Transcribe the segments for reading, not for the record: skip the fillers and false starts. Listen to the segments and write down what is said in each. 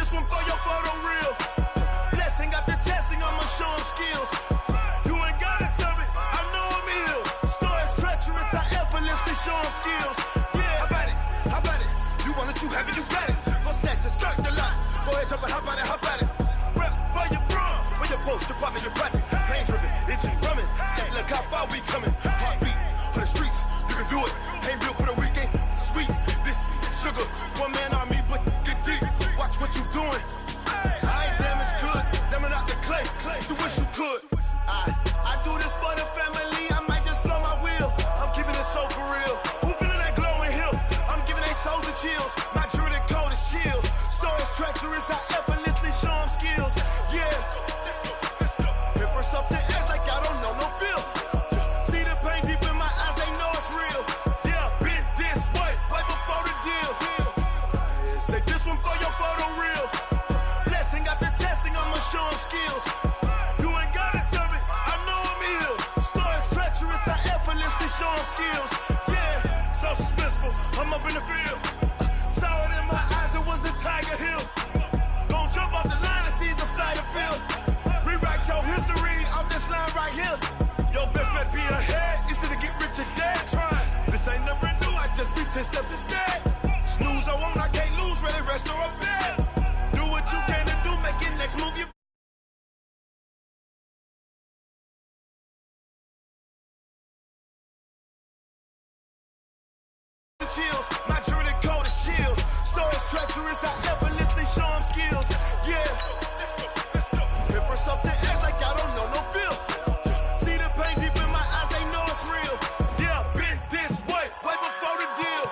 this one for your photo reel. Blessing after testing, I'ma show them skills. You ain't gotta tell me, I know I'm ill. Stories treacherous, I effortlessly show them skills. Yeah, how about it? How about it? You want it, you have it, you got it. Go snatch it, skirt the lot. Go ahead, jump it, how about it, how about it? Rep for your prom, for your post, your poppin', your projects. Pain driven, itching, drumming. Hey, look how far we coming. Heartbeat on the streets, you can do it. Ain't built for the weekend, sweet. This sugar, one man army, but get deep. Watch what you doing. I ain't damaged goods, damn it out the clay. You wish you could. I do this for the family. I might just blow my wheel. I'm keeping it so for real. Who feeling that glowing hill? I'm giving they souls the chills. My jewelry code is chill. Stories treacherous, I effortlessly show them skills. Yeah. Hit first off the edge like I don't know no feel. See the pain deep in my eyes, they know it's real. Yeah, been this way, right before the deal. Say this one for your photo reel. Blessing after testing, I'ma show them skills. You ain't gotta tell me, I know I'm ill. Stories treacherous, I effortlessly show them skills. Yeah, so suspenseful, I'm up in the field. Saw it in my eyes, it was the Tiger Hill. Gon' jump off the line and see the flight of field. Rewrite your history off this line right here. Your best bet be ahead, easy to get rich or dead trying. This ain't never new, I just be 10 steps instead. Snooze, I won't, I can't lose, ready, rest or a bed. Do what you can to do, make your next move, you chills. My jewelry code is chill. Stories treacherous, I effortlessly show them skills. Yeah. Hit first off the edge like I don't know no feel. See the pain deep in my eyes, they know it's real. Yeah, been this way, way before the deal.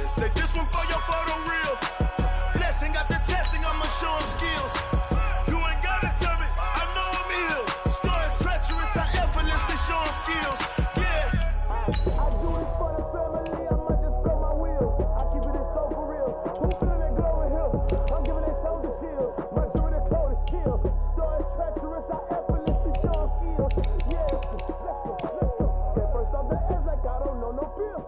Say this one for your photo reel. Blessing after testing, I'ma show them skills. You ain't gotta tell me, I know I'm ill. Stories treacherous, I effortlessly show them skills. Yeah. I do it for the family, I might just blow my wheel. I keep it so for real. Who feeling that glowing hill? I'm giving they souls the chills. My jewelry code is chill. Stories treacherous, I effortlessly show them skills. Yeah, let's go. Get first off the edge like I don't know no feel.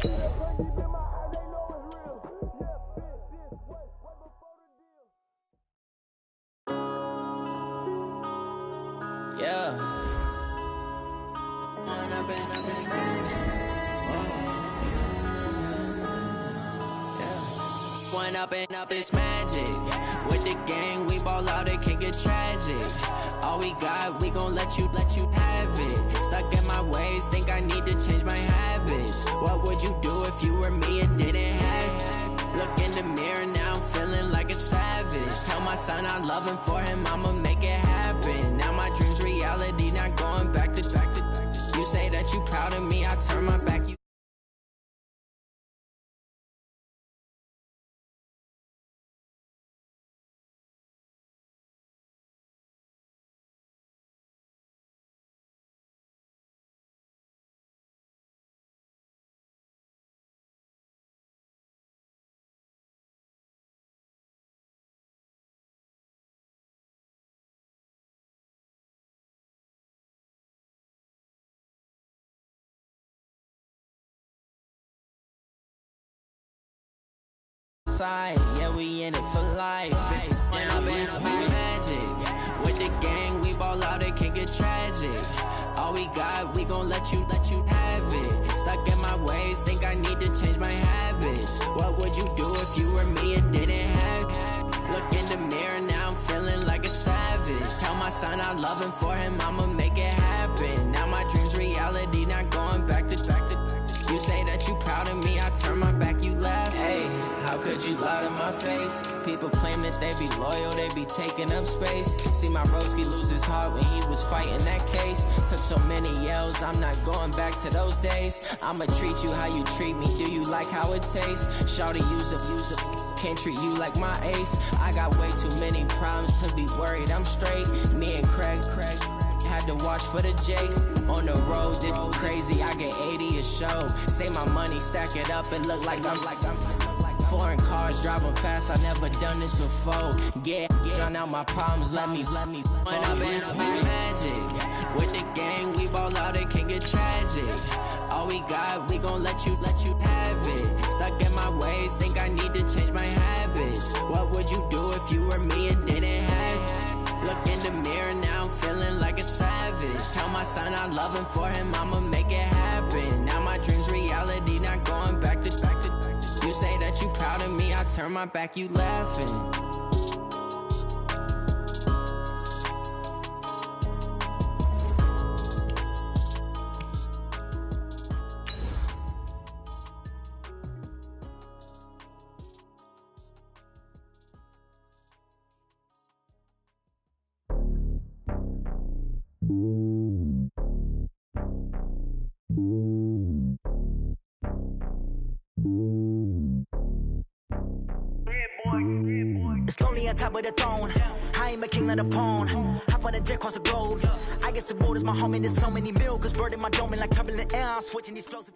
See that pain deep in my eyes, they know it's real. Yeah, been this way, way before the deal. Yeah. One up and up this magic. With the gang, we ball out, it can get tragic. All we got, we gon' let you have it. Stuck in my ways, think I need to change my habits. What would you do if you were me and didn't have it? Look in the mirror now, I'm feeling like a savage. Tell my son I love him, for him I'ma make it happen. Now my dream's reality, not going back to. You say that you proud of me, I turn my back. You yeah, we in it for life. When I been up is magic. With the gang, we ball out, it can get tragic. All we got, we gon' let you have it. Stuck in my ways, think I need to change my habits. What would you do if you were me and didn't have it? Look in the mirror now, I'm feeling like a savage. Tell my son I love him, for him I'ma make it happen. Now my dream's reality, not going back to. You say that you proud of me, I turn my back, you laugh. Hey, how could you lie to my face? People claim that they be loyal, they be taking up space. See my broski lose his heart when he was fighting that case. Took so many yells, I'm not going back to those days. I'ma treat you how you treat me, do you like how it tastes? Shawty, use up, can't treat you like my ace. I got way too many problems to be worried, I'm straight. Me and Craig had to watch for the Jakes. On the road, did crazy, I get 80 a show. Say my money, stack it up, and look like I'm foreign cars, driving fast, I never done this before. Get drown out my problems, let me When I been up is magic. With the gang, we ball out, it can get tragic. All we got, we gon' let you have it. Stuck in my ways, think I need to change my habits. What would you son, I love him for him, I'ma make it happen. Now my dream's reality, not going back to. You say that you proud of me, I turn my back, you laughing. It's lonely on top of the throne. I ain't a king of the pawn. Hop on a jet across the globe. I guess the road is my home and there's so many milkers burning my dome and like turbulent air. I'm switching these flows.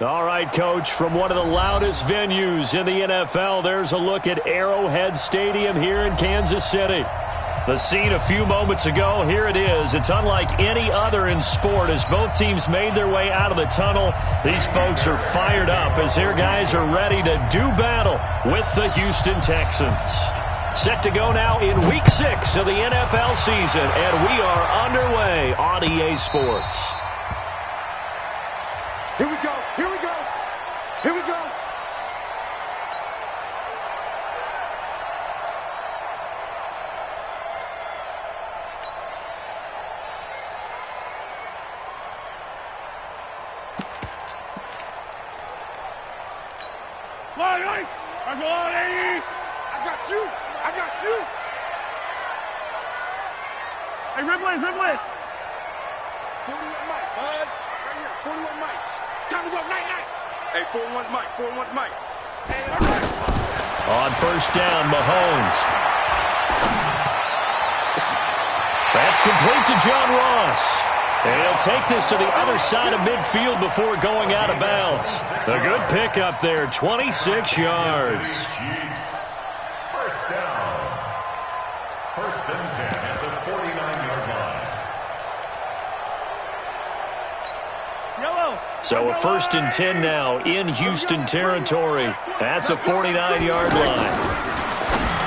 All right, Coach, from one of the loudest venues in the NFL, there's a look at Arrowhead Stadium here in Kansas City. The scene a few moments ago, here it is. It's unlike any other in sport as both teams made their way out of the tunnel. These folks are fired up as their guys are ready to do battle with the Houston Texans. Set to go now in Week 6 of the NFL season, and we are underway on EA Sports. Here we go, here we go, here we go. I got you. Hey, Ripley. 41 Mike, Buzz. Right here, 41 Mike. Time to go, night. Hey, 41's Mike. Hey, all right. On first down, Mahomes. That's complete to John Ross. And he'll take this to the other side of midfield before going out of bounds. A good pickup there, 26 yards. First down. First and 10 at the 49-yard line. Yellow. So a first and 10 now in Houston territory at the 49-yard line.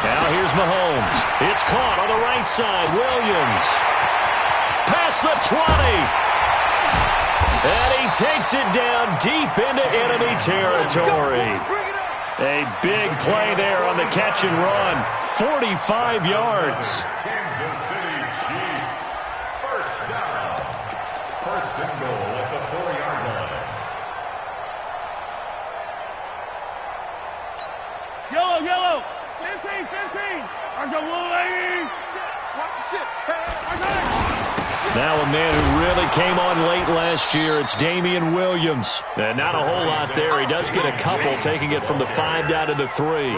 Now here's Mahomes. It's caught on the right side. Williams. Past the 20. And he takes it down deep into enemy territory. A big play there on the catch and run. 45 yards. Kansas City Chiefs. First down. First and goal at the 4-yard line. Yellow. 15. There's a little lady. Watch the shit. Now a man who really came on late last year, it's Damian Williams. And not a whole lot there. He does get a couple, taking it from the 5 down to the 3.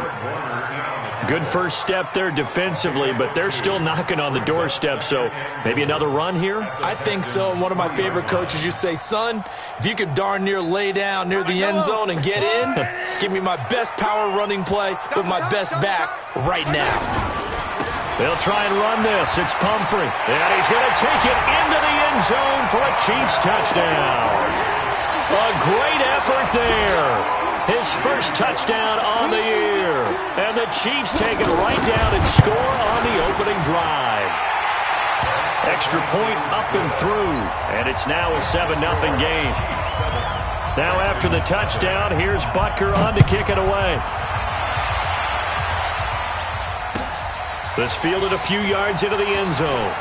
Good first step there defensively, but they're still knocking on the doorstep, so maybe another run here? I think so. And one of my favorite coaches, you say, son, if you could darn near lay down near the end zone and get in, give me my best power running play with my best back right now. They'll try and run this. It's Pumphrey. And he's going to take it into the end zone for a Chiefs touchdown. A great effort there. His first touchdown on the year. And the Chiefs take it right down and score on the opening drive. Extra point up and through. And it's now a 7-0 game. Now after the touchdown, here's Butker on to kick it away. This fielded a few yards into the end zone.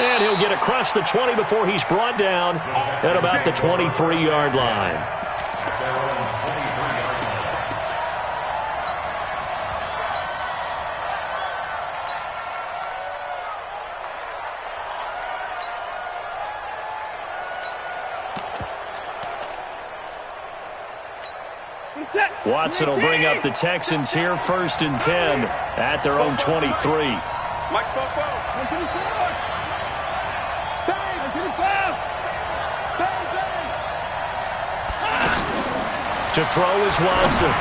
And he'll get across the 20 before he's brought down at about the 23-yard line. Watson will bring up the Texans here, first and 10 at their own 23. Mike Popo. To throw is Watson.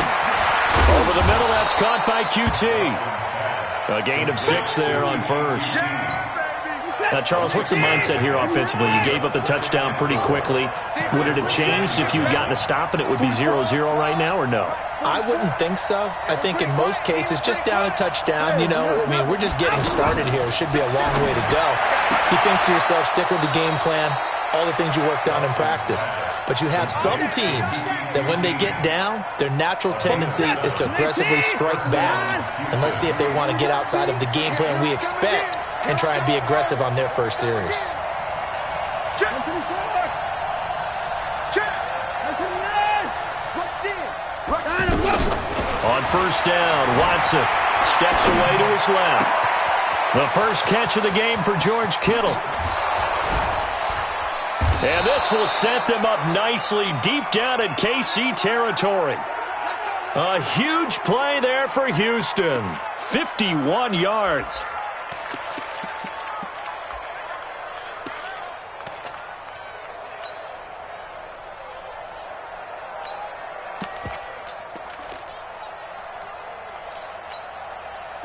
Over the middle, that's caught by QT. A gain of 6 there on first. Now, Charles, what's the mindset here offensively? You gave up the touchdown pretty quickly. Would it have changed if you had gotten a stop and it would be 0-0 right now, or no? I wouldn't think so. I think in most cases, just down a touchdown, we're just getting started here. It should be a long way to go. You think to yourself, stick with the game plan, all the things you worked on in practice. But you have some teams that when they get down, their natural tendency is to aggressively strike back. And let's see if they want to get outside of the game plan we expect and try and be aggressive on their first series. On first down, Watson steps away to his left. The first catch of the game for George Kittle. And this will set them up nicely deep down in KC territory. A huge play there for Houston. 51 yards.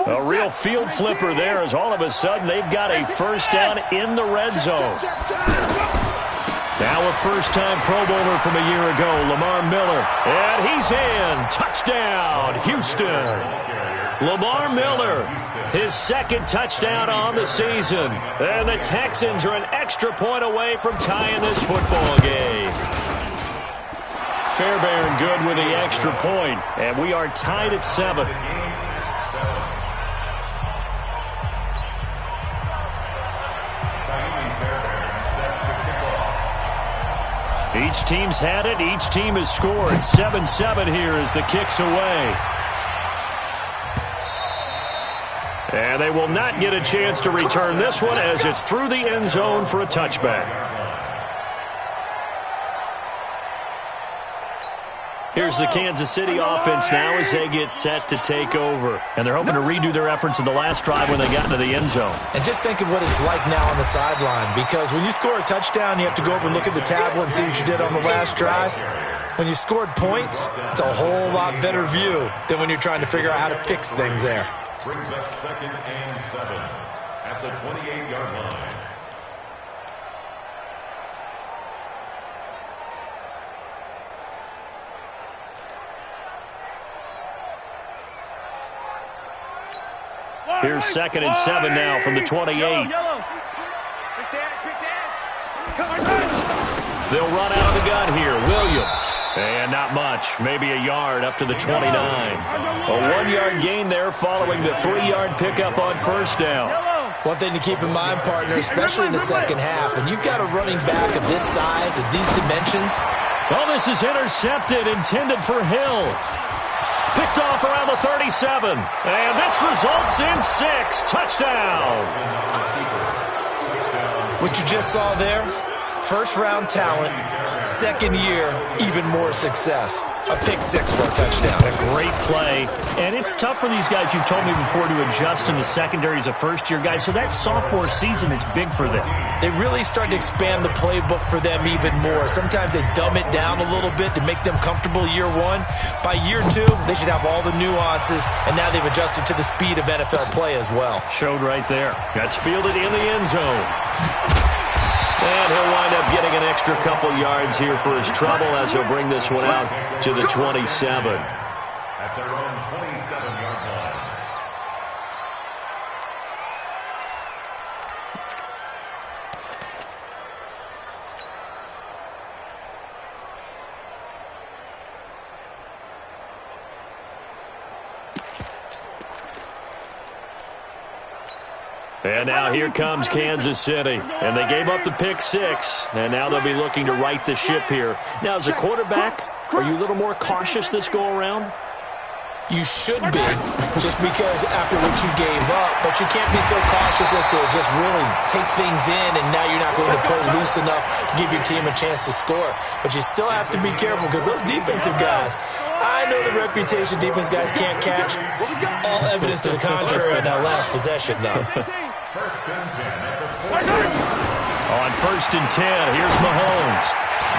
A real field flipper there as all of a sudden they've got a first down in the red zone. Now a first-time Pro Bowler from a year ago, Lamar Miller. And he's in. Touchdown, Houston. Lamar Miller, his second touchdown on the season. And the Texans are an extra point away from tying this football game. Fairbairn good with the extra point. And we are tied at 7. Each team's had it. Each team has scored. 7-7 here as the kick's away. And they will not get a chance to return this one as it's through the end zone for a touchback. Here's the Kansas City offense now as they get set to take over. And they're hoping to redo their efforts in the last drive when they got into the end zone. And just think of what it's like now on the sideline, because when you score a touchdown, you have to go over and look at the tablet and see what you did on the last drive. When you scored points, it's a whole lot better view than when you're trying to figure out how to fix things there. Brings up 2nd and 7 at the 28-yard line. Here's 2nd and 7 now from the 28. They'll run out of the gun here. Williams. And not much. Maybe a yard up to the 29. A 1-yard gain there following the 3-yard pickup on first down. One thing to keep in mind, partner, especially in the second half, and you've got a running back of this size, of these dimensions. Oh, this is intercepted, intended for Hill. Picked off around the 37. And this results in 6. Touchdown. What you just saw there, first-round talent, second year, even more success. A pick 6 for a touchdown. A great play. And it's tough for these guys, you've told me before, to adjust in the secondary as a first-year guy. So that sophomore season is big for them. They really start to expand the playbook for them even more. Sometimes they dumb it down a little bit to make them comfortable year 1. By year 2, they should have all the nuances, and now they've adjusted to the speed of NFL play as well. Showed right there. That's fielded in the end zone. And he'll wind up getting an extra couple yards here for his trouble as he'll bring this one out to the 27. At their own 27-yard line. And now here comes Kansas City. And they gave up the pick 6. And now they'll be looking to right the ship here. Now, as a quarterback, are you a little more cautious this go-around? You should be, just because after what you gave up. But you can't be so cautious as to just really take things in, and now you're not going to play loose enough to give your team a chance to score. But you still have to be careful, because those defensive guys, I know the reputation defense guys can't catch. All evidence to the contrary in that last possession, though. First and 10 at the 40. On first and 10, here's Mahomes.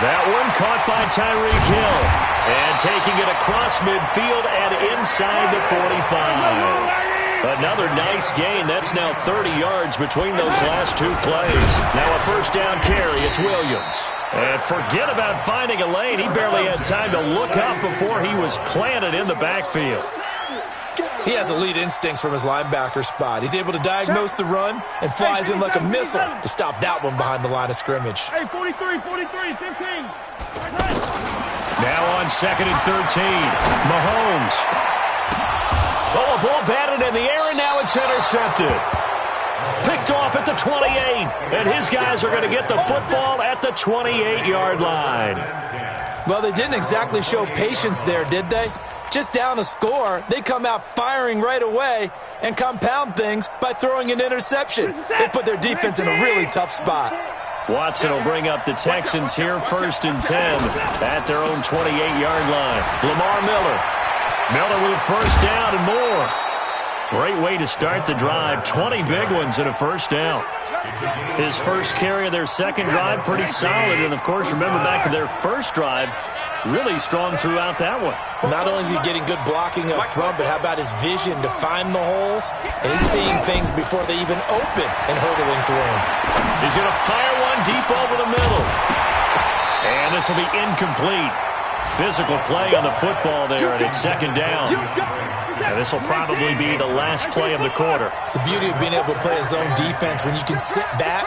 That one caught by Tyreek Hill. And taking it across midfield and inside the 45. Another nice gain. That's now 30 yards between those last two plays. Now a first down carry. It's Williams. And forget about finding a lane. He barely had time to look up before he was planted in the backfield. He has elite instincts from his linebacker spot. He's able to diagnose the run and flies in like a missile to stop that one behind the line of scrimmage. Hey, 43, 15. Now on 2nd and 13, Mahomes. Oh, a ball batted in the air, and now it's intercepted. Picked off at the 28, and his guys are going to get the football at the 28-yard line. Well, they didn't exactly show patience there, did they? Just down a score, they come out firing right away and compound things by throwing an interception. They put their defense in a really tough spot. Watson will bring up the Texans here, 1st and 10 at their own 28-yard line. Lamar Miller. Miller with a first down and more. Great way to start the drive. 20 big ones and a first down. His first carry of their second drive, pretty solid. And, of course, remember back to their first drive, really strong throughout that one. Not only is he getting good blocking up front, but how about his vision to find the holes? And he's seeing things before they even open and hurdling through them. He's going to fire one deep over the middle. And this will be incomplete. Physical play on the football there, and it's 2nd down. And this will probably be the last play of the quarter. The beauty of being able to play a zone defense when you can sit back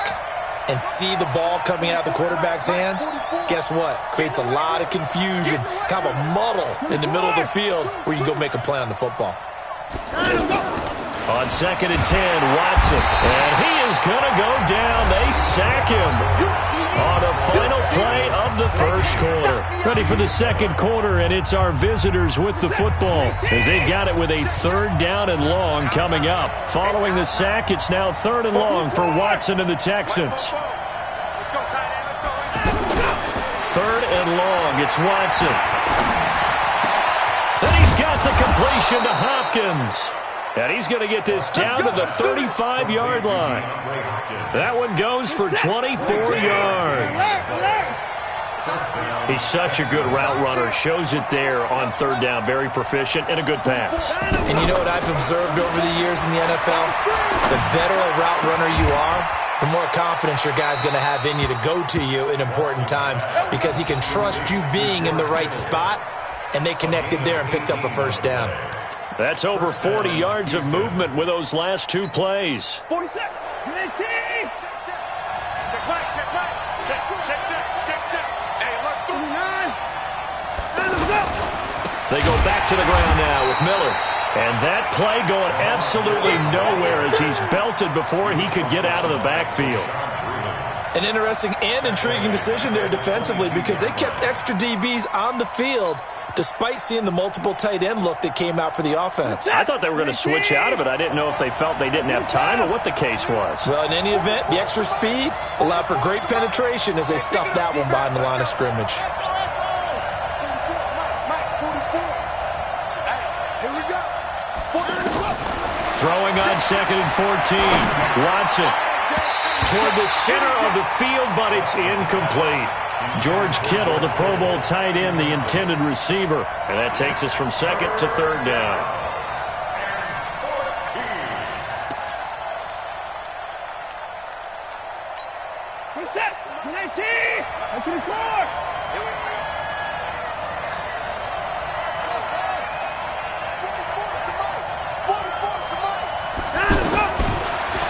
and see the ball coming out of the quarterback's hands, guess what? Creates a lot of confusion, kind of a muddle in the middle of the field where you can go make a play on the football. On 2nd and 10, Watson. And he is going to go down. They sack him on the final play of the first quarter. Ready for the second quarter, and it's our visitors with the football as they've got it with a 3rd down and long coming up. Following the sack, it's now 3rd and long for Watson and the Texans. 3rd and long, it's Watson. And he's got the completion to Hopkins. And he's going to get this down to the 35-yard line. That one goes for 24 yards. He's such a good route runner. Shows it there on 3rd down. Very proficient and a good pass. And you know what I've observed over the years in the NFL? The better a route runner you are, the more confidence your guy's going to have in you to go to you in important times because he can trust you being in the right spot, and they connected there and picked up a first down. That's over 40 yards of movement with those last two plays. 47. Check right. Hey, look, 39. They go back to the ground now with Miller. And that play going absolutely nowhere as he's belted before he could get out of the backfield. An interesting and intriguing decision there defensively because they kept extra DBs on the field despite seeing the multiple tight end look that came out for the offense. I thought they were going to switch out of it. I didn't know if they felt they didn't have time or what the case was. Well, in any event, the extra speed allowed for great penetration as they stuffed that one behind the line of scrimmage. Throwing on 2nd and 14. Watson toward the center of the field, but it's incomplete. George Kittle, the Pro Bowl tight end, the intended receiver. And that takes us from 2nd to 3rd down.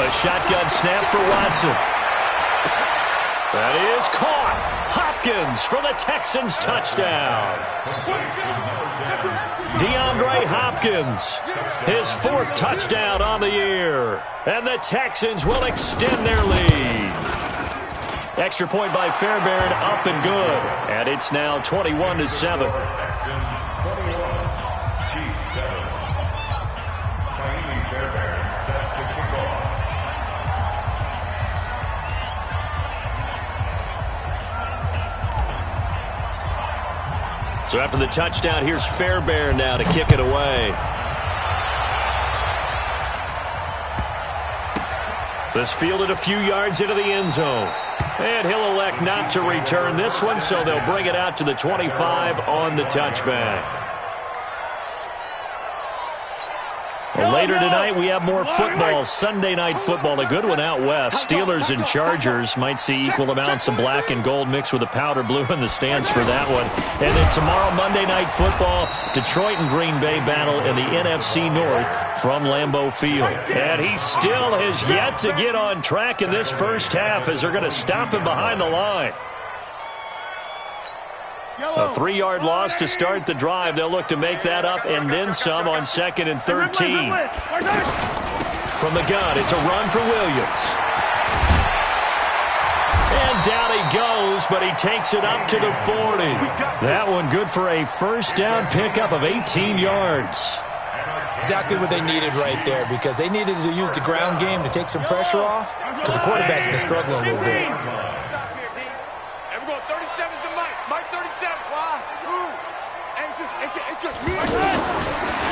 A shotgun snap for Watson. That is caught. Hopkins for the Texans touchdown. DeAndre Hopkins, his 4th touchdown on the year. And the Texans will extend their lead. Extra point by Fairbairn, up and good. And it's now 21-7. So after the touchdown, here's Fairbairn now to kick it away. This fielded a few yards into the end zone. And he'll elect not to return this one, so they'll bring it out to the 25 on the touchback. Well, later tonight, we have more football, Sunday night football, a good one out west. Steelers and Chargers might see equal amounts of black and gold mixed with a powder blue in the stands for that one. And then tomorrow, Monday night football, Detroit and Green Bay battle in the NFC North from Lambeau Field. And he still has yet to get on track in this first half as they're going to stop him behind the line. A 3-yard loss to start the drive. They'll look to make that up and then some on 2nd and 13. From the gun, it's a run for Williams. And down he goes, but he takes it up to the 40. That one good for a first down pickup of 18 yards. Exactly what they needed right there, because they needed to use the ground game to take some pressure off, because the quarterback's been struggling a little bit.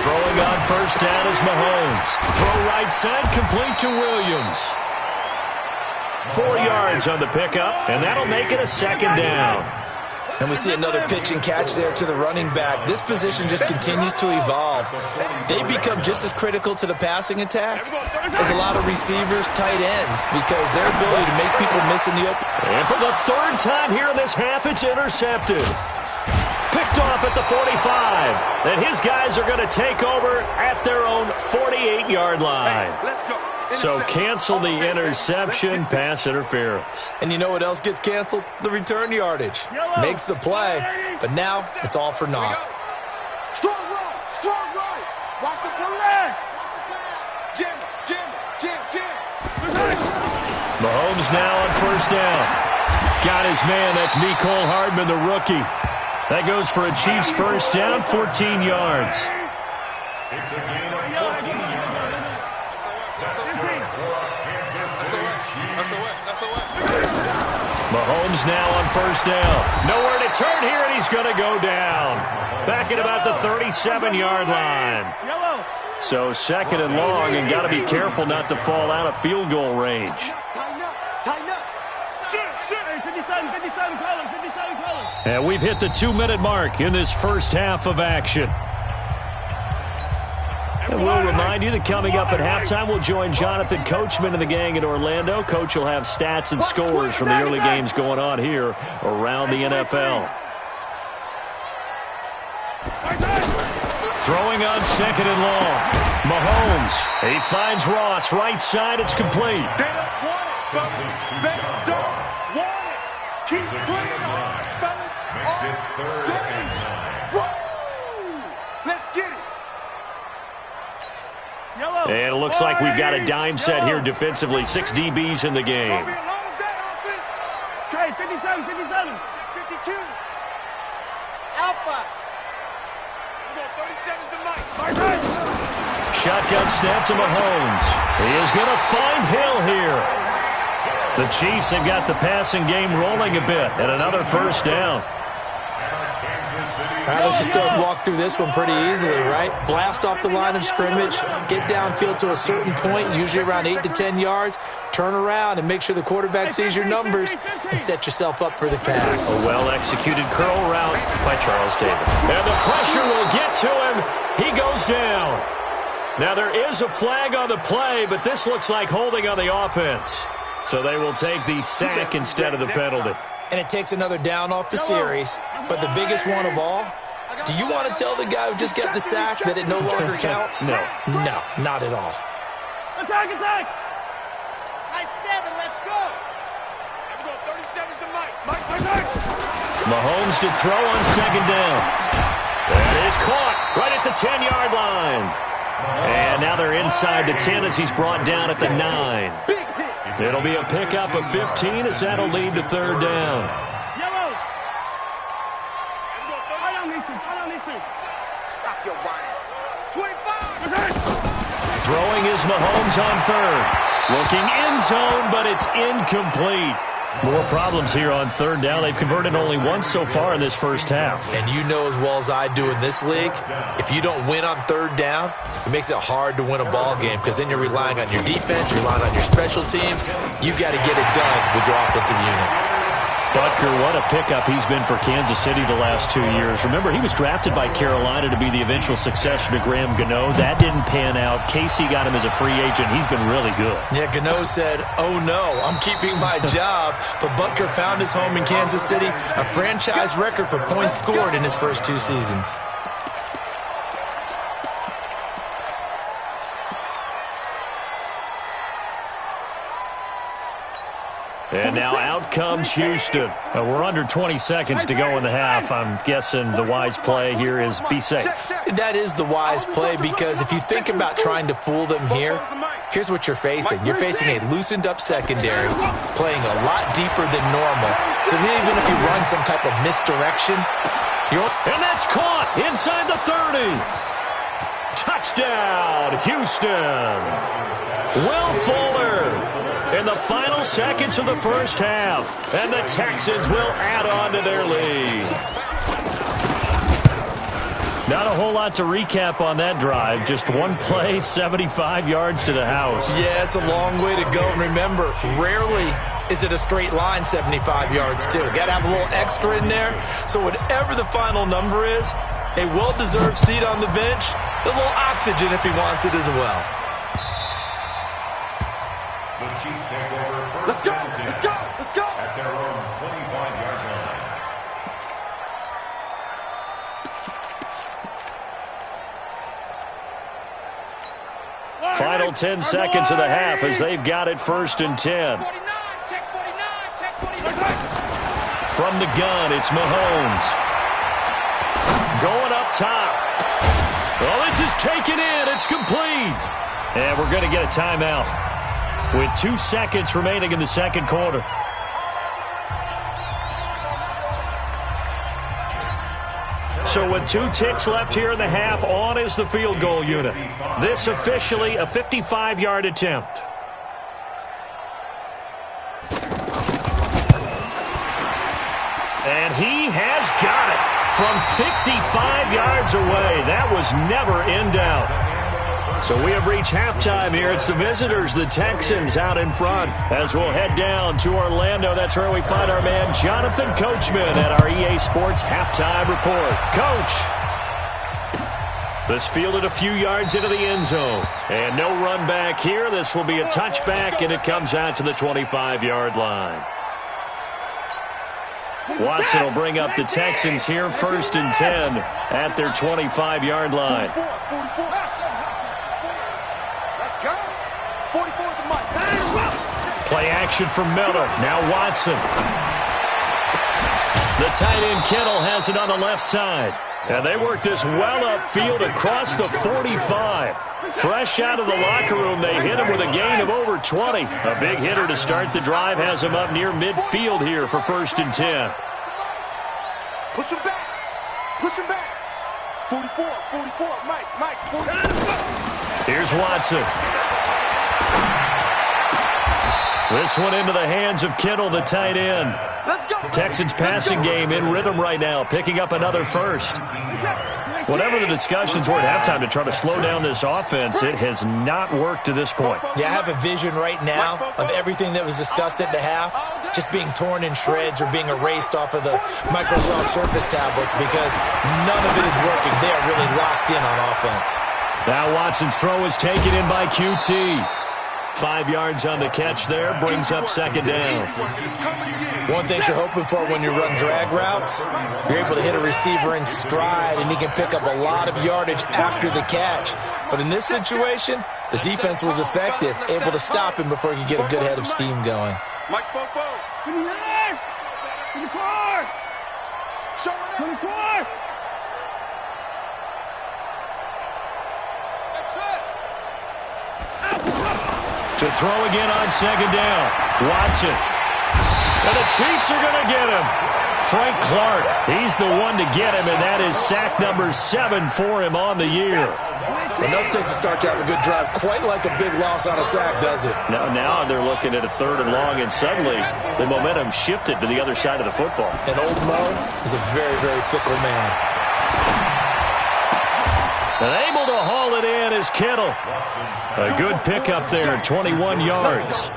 Throwing on first down is Mahomes. Throw right side, complete to Williams. 4 yards on the pickup, and that'll make it a 2nd down. And we see another pitch and catch there to the running back. This position just continues to evolve. They become just as critical to the passing attack as a lot of receivers, tight ends, because their ability to make people miss in the open. And for the 3rd time here in this half, it's intercepted. Picked off at the 45. And his guys are going to take over at their own 48-yard line. So cancel the interception, pass interference. And you know what else gets canceled? The return yardage. Makes the play, but now it's all for naught. Strong right. Watch the play. Jim. Mahomes now on first down. Got his man. That's Mecole Hardman, the rookie. That goes for a Chiefs first down, 14 yards. It's a gain of 14 yards. That's Mahomes now on first down. Nowhere to turn here, and he's going to go down. Back at about the 37-yard line. So 2nd and long, and got to be careful not to fall out of field goal range. Tighten up. And we've hit the 2-minute mark in this first half of action. And we'll remind you that coming up at halftime, we'll join Jonathan Coachman and the gang in Orlando. Coach will have stats and scores from the early games going on here around the NFL. Throwing on 2nd and long. Mahomes. He finds Ross. Right side, it's complete. They don't want it, fellas. They don't want it. Keep playing on, fellas. Makes it 3rd and 9. Woo! Let's get it. And it looks like we've got a dime set here defensively. 6 DBs in the game. Straight, 57, 52. Alpha. 37's the mic. Shotgun snap to Mahomes. He is going to find Hill here. The Chiefs have got the passing game rolling a bit, and another first down. All right, let's just go and walk through this one pretty easily, right? Blast off the line of scrimmage, get downfield to a certain point, usually around 8 to 10 yards, turn around and make sure the quarterback sees your numbers and set yourself up for the pass. A well-executed curl route by Charles Davis. And the pressure will get to him. He goes down. Now, there is a flag on the play, but this looks like holding on the offense. So they will take the sack instead of the penalty. And it takes another down off the series. But the biggest one of all, do you want to tell the guy who just got the sack that it no longer counts? No. No, not at all. Attack! Nice 7, let's go. 37's the mic. Mahomes to throw on 2nd down. That is caught right at the 10-yard line. And now they're inside the 10 as he's brought down at the 9. It'll be a pickup of 15 as that'll lead to 3rd down. Stop your whining. 25. Throwing is Mahomes on 3rd. Looking end zone, but it's incomplete. More problems here on 3rd down. They've converted only once so far in this first half. And you know as well as I do in this league, if you don't win on 3rd down, it makes it hard to win a ball game because then you're relying on your defense, you're relying on your special teams. You've got to get it done with your offensive unit. Butker, what a pickup he's been for Kansas City the last 2 years. Remember, he was drafted by Carolina to be the eventual successor to Graham Gano. That didn't pan out. Casey got him as a free agent. He's been really good. Yeah, Gano said, oh no, I'm keeping my job. But Butker found his home in Kansas City, a franchise record for points scored in his first 2 seasons. And now out comes Houston. We're under 20 seconds to go in the half. I'm guessing the wise play here is be safe. That is the wise play, because if you think about trying to fool them here, here's what you're facing. You're facing a loosened up secondary, playing a lot deeper than normal. So even if you run some type of misdirection, and that's caught inside the 30. Touchdown, Houston. Will Fuller in the final seconds of the first half. And the Texans will add on to their lead. Not a whole lot to recap on that drive. Just one play, 75 yards to the house. Yeah, it's a long way to go. And remember, rarely is it a straight line 75 yards, too. Got to have a little extra in there. So whatever the final number is, a well-deserved seat on the bench, a little oxygen if he wants it as well. The Chiefs take over first. Let's go! Let's go! Let's go! At their own 25-yard line. Final 10 seconds of the half as they've got it 1st and 10. From the gun, it's Mahomes. Going up top. Well, this is taken in. It's complete. And we're going to get a timeout with 2 seconds remaining in the second quarter. So with 2 ticks left here in the half, on is the field goal unit. This officially a 55-yard attempt. And he has got it from 55 yards away. That was never in doubt. So we have reached halftime here. It's the visitors, the Texans, out in front. As we'll head down to Orlando, that's where we find our man Jonathan Coachman at our EA Sports Halftime Report. Coach. This fielded a few yards into the end zone. And no run back here. This will be a touchback, and it comes out to the 25-yard line. Watson will bring up the Texans here, 1st and 10 at their 25-yard line. Play action from Miller. Now Watson. The tight end Kittle has it on the left side. And they work this well upfield across the 45. Fresh out of the locker room, they hit him with a gain of over 20. A big hitter to start the drive has him up near midfield here for 1st and 10. Push him back. Push him back. 44, Mike, 44. Here's Watson. This one into the hands of Kittle, the tight end. Texans passing game in rhythm right now, picking up another first. Whatever the discussions were at halftime to try to slow down this offense, it has not worked to this point. Yeah, I have a vision right now of everything that was discussed at the half just being torn in shreds or being erased off of the Microsoft Surface tablets, because none of it is working. They are really locked in on offense. Now Watson's throw is taken in by QT. 5 yards on the catch there, brings up 2nd down. One thing you're hoping for when you run drag routes, you're able to hit a receiver in stride, and he can pick up a lot of yardage after the catch. But in this situation, the defense was effective, able to stop him before he could get a good head of steam going. Mike Spopo. 24. 24. To throw again on 2nd down. Watson. And the Chiefs are going to get him. Frank Clark, he's the one to get him, and that is sack number 7 for him on the year. Enough takes a start to have a good drive. Quite like a big loss on a sack, does it? Now they're looking at a 3rd and long, and suddenly the momentum shifted to the other side of the football. And old Mo is a very, very fickle man. And able to haul it in is Kittle. A good pickup there, 21 yards.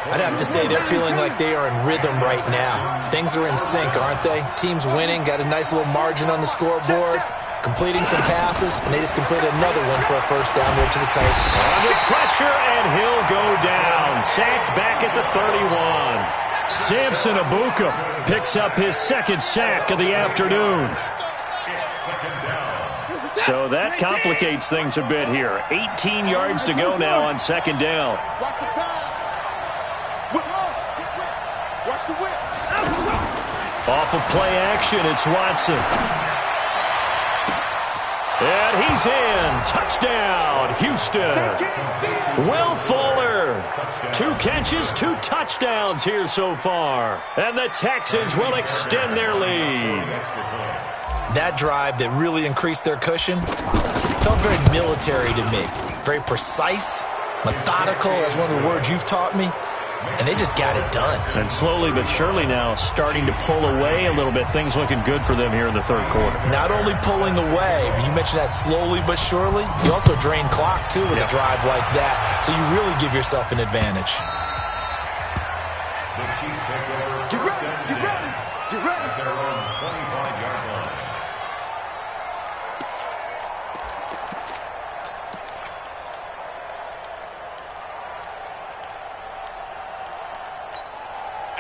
I'd have to say they're feeling like they are in rhythm right now. Things are in sync, aren't they? Team's winning, got a nice little margin on the scoreboard, completing some passes, and they just completed another one for a first down there to the tight. Under pressure, and he'll go down. Sacked back at the 31. Samson Abuka picks up his second sack of the afternoon. So that complicates things a bit here. 18 yards to go now on second down. Off of play action, it's Watson. And he's in. Touchdown, Houston. Will Fuller. 2 catches, 2 touchdowns here so far. And the Texans will extend their lead. That drive that really increased their cushion felt very military to me. Very precise, methodical. That's one of the words you've taught me. And they just got it done. And slowly but surely now starting to pull away a little bit. Things looking good for them here in the third quarter. Not only pulling away, but you mentioned that slowly but surely. You also drain clock, too, with a drive like that. So you really give yourself an advantage. The Chiefs take over. Get ready. Get ready. Get ready. At their own 25-yard line.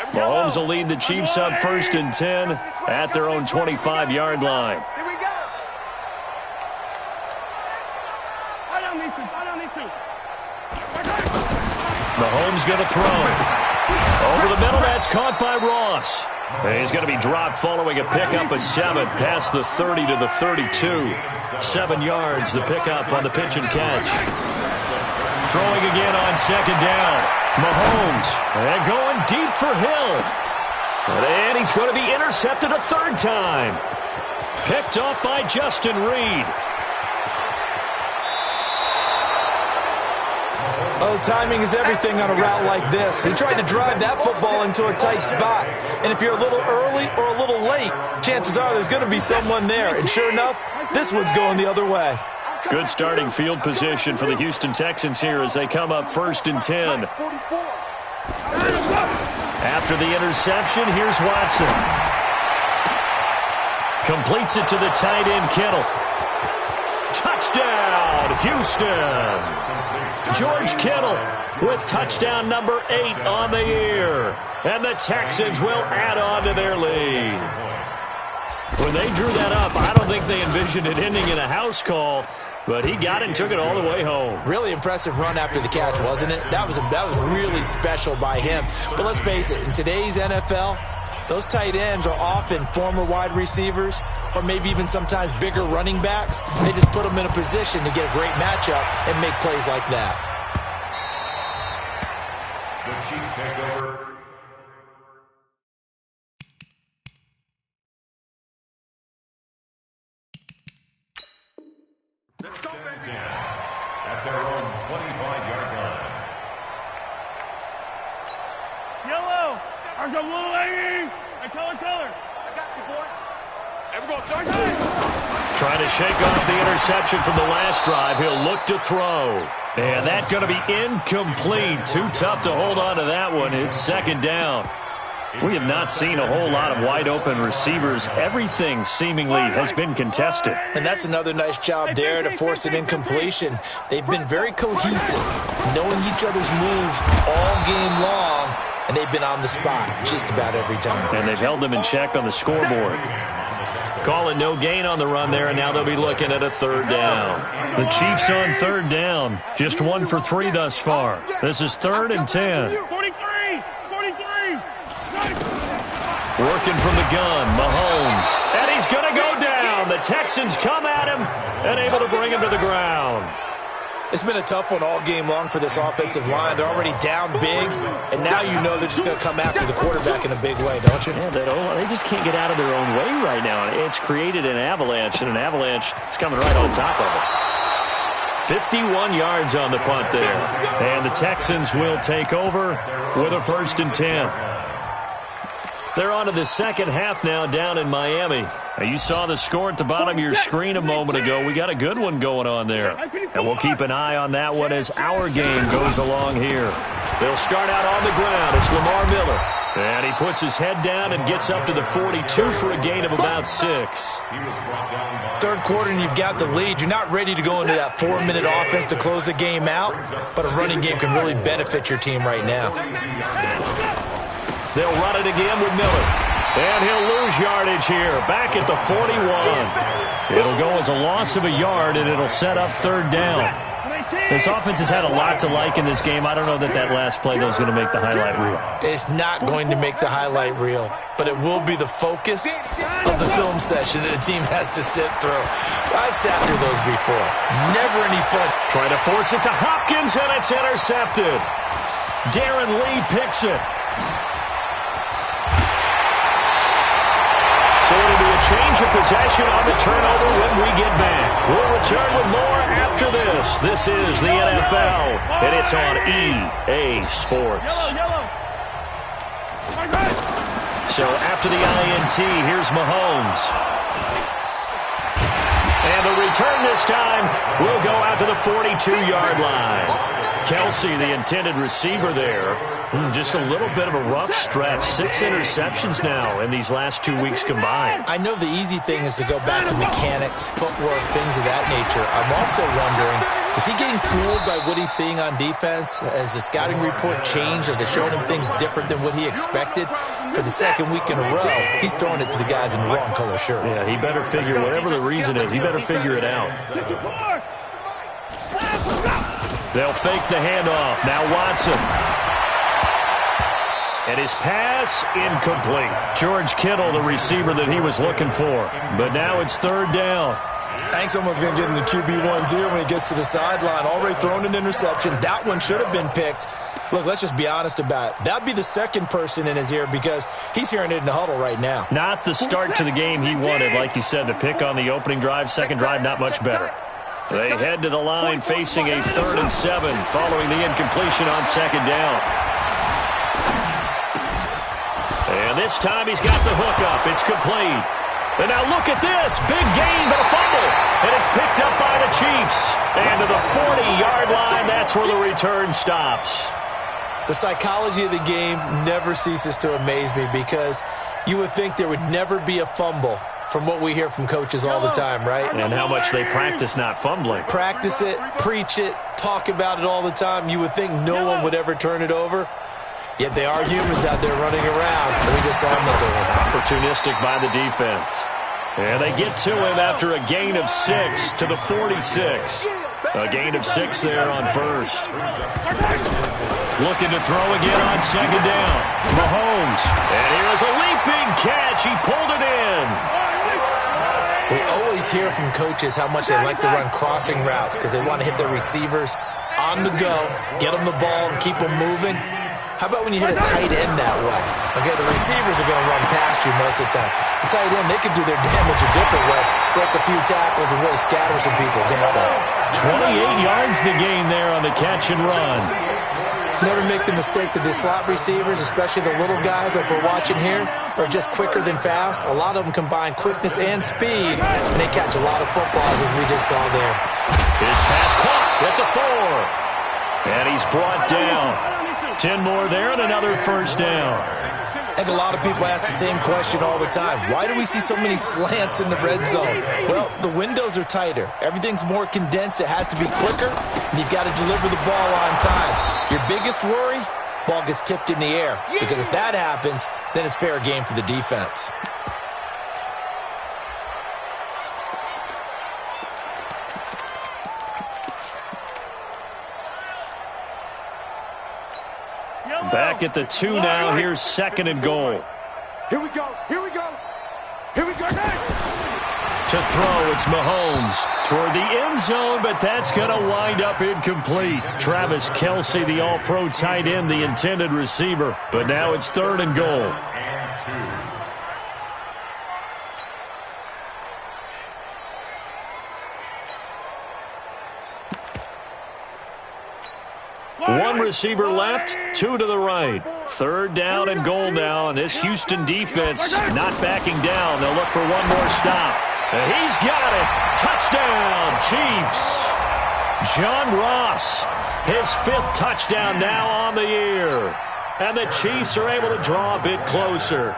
Mahomes will lead the Chiefs up 1st and 10 at their own 25-yard line. Here we go. Fight on these two. Fight on these two. Mahomes going to throw. Over the middle, that's caught by Ross. He's going to be dropped following a pickup of 7 past the 30 to the 32. 7 yards, the pickup on the pitch and catch. Throwing again on second down. Mahomes, and going deep for Hill. And he's going to be intercepted a third time. Picked off by Justin Reed. Oh, timing is everything on a route like this. He tried to drive that football into a tight spot. And if you're a little early or a little late, chances are there's going to be someone there. And sure enough, this one's going the other way. Good starting field position for the Houston Texans here as they come up 1st and 10. After the interception, here's Watson. Completes it to the tight end, Kittle. Touchdown, Houston. George Kittle with touchdown number 8 on the year. And the Texans will add on to their lead. When they drew that up, I don't think they envisioned it ending in a house call, but he got it and took it all the way home. Really impressive run after the catch, wasn't it? That was really special by him. But let's face it, in today's NFL, those tight ends are often former wide receivers or maybe even sometimes bigger running backs. They just put them in a position to get a great matchup and make plays like that. The Chiefs take over. Let's go, baby. At their own 25-yard line. Yellow. There's a little lady. Hey, tell her. I got you, boy. Hey, we're going third time. Trying to shake off the interception from the last drive. He'll look to throw. And that's going to be incomplete. Too tough to hold on to that one. It's second down. We have not seen a whole lot of wide-open receivers. Everything seemingly has been contested. And that's another nice job there to force an incompletion. They've been very cohesive, knowing each other's moves all game long, and they've been on the spot just about every time. And they've held them in check on the scoreboard. Calling no gain on the run there, and now they'll be looking at a third down. The Chiefs on third down. Just 1 for 3 thus far. This is 3rd and 10. 43. Working from the gun, Mahomes. And he's going to go down. The Texans come at him and able to bring him to the ground. It's been a tough one all game long for this offensive line. They're already down big, and now you know they're just going to come after the quarterback in a big way, don't you? Yeah, they just can't get out of their own way right now. It's created an avalanche, and an avalanche is coming right on top of it. 51 yards on the punt there. And the Texans will take over with a 1st and 10. They're on to the second half now down in Miami. Now, you saw the score at the bottom of your screen a moment ago. We got a good one going on there. And we'll keep an eye on that one as our game goes along here. They'll start out on the ground. It's Lamar Miller. And he puts his head down and gets up to the 42 for a gain of about 6. Third quarter and you've got the lead. You're not ready to go into that 4-minute offense to close the game out, but a running game can really benefit your team right now. They'll run it again with Miller. And he'll lose yardage here, back at the 41. It'll go as a loss of a yard, and it'll set up third down. This offense has had a lot to like in this game. I don't know that last play, though, is going to make the highlight reel. It's not going to make the highlight reel, but it will be the focus of the film session that the team has to sit through. I've sat through those before. Never any fun. Trying to force it to Hopkins, and it's intercepted. Darren Lee picks it. So it'll be a change of possession on the turnover when we get back. We'll return with more after this. This is the NFL, and it's on EA Sports. So after the INT, here's Mahomes. And the return this time will go out to the 42-yard line. Kelsey, the intended receiver there. Just a little bit of a rough stretch. 6 interceptions now in these last 2 weeks combined. I know the easy thing is to go back to mechanics, footwork, things of that nature. I'm also wondering, is he getting fooled by what he's seeing on defense? Has the scouting report changed? Are they showing him things different than what he expected? For the second week in a row, he's throwing it to the guys in the wrong color shirts. Yeah, he better figure, whatever the reason is, he better figure it out. They'll fake the handoff. Now Watson. And his pass incomplete. George Kittle, the receiver that he was looking for. But now it's third down. I think someone's going to get in the QB1's ear when he gets to the sideline. Already thrown an interception. That one should have been picked. Look, let's just be honest about it. That'd be the second person in his ear because he's hearing it in the huddle right now. Not the start to the game he wanted. Like you said, the pick on the opening drive, second drive, not much better. They head to the line facing a 3rd and 7 following the incompletion on second down. And this time he's got the hook up. It's complete. And now look at this. Big gain, but a fumble. And it's picked up by the Chiefs. And to the 40-yard line, that's where the return stops. The psychology of the game never ceases to amaze me because you would think there would never be a fumble from what we hear from coaches all the time, right? And how much they practice not fumbling. Practice it, preach it, talk about it all the time. You would think no one would ever turn it over. Yet they are humans out there running around. And we just saw another one. Opportunistic by the defense. And they get to him after a gain of 6 to the 46. A gain of 6 there on first. Looking to throw again on second down. Mahomes. And here's a leaping catch. He pulled it in. We always hear from coaches how much they like to run crossing routes because they want to hit their receivers on the go, get them the ball, and keep them moving. How about when you hit a tight end that way? Okay, the receivers are going to run past you most of the time. The tight end, they can do their damage a different way, break a few tackles and really scatter some people, can't they? 28 yards the gain there on the catch and run. Never make the mistake that the slot receivers, especially the little guys like we're watching here, are just quicker than fast. A lot of them combine quickness and speed, and they catch a lot of footballs, as we just saw there. His pass caught at the 4. And he's brought down. 10 more there and another first down. I think a lot of people ask the same question all the time. Why do we see so many slants in the red zone? Well, the windows are tighter. Everything's more condensed. It has to be quicker, and you've got to deliver the ball on time. Your biggest worry, ball gets tipped in the air. Because if that happens, then it's fair game for the defense. Back at the 2 now. Here's second and goal. Here we go. Here we go. Here we go. To throw, it's Mahomes toward the end zone, but that's going to wind up incomplete. Travis Kelce, the all-pro tight end, the intended receiver. But now it's third and goal. One receiver left, 2 to the right. Third down and goal now, and this Houston defense not backing down. They'll look for one more stop. And he's got it. Touchdown, Chiefs. John Ross, his 5th touchdown now on the year. And the Chiefs are able to draw a bit closer.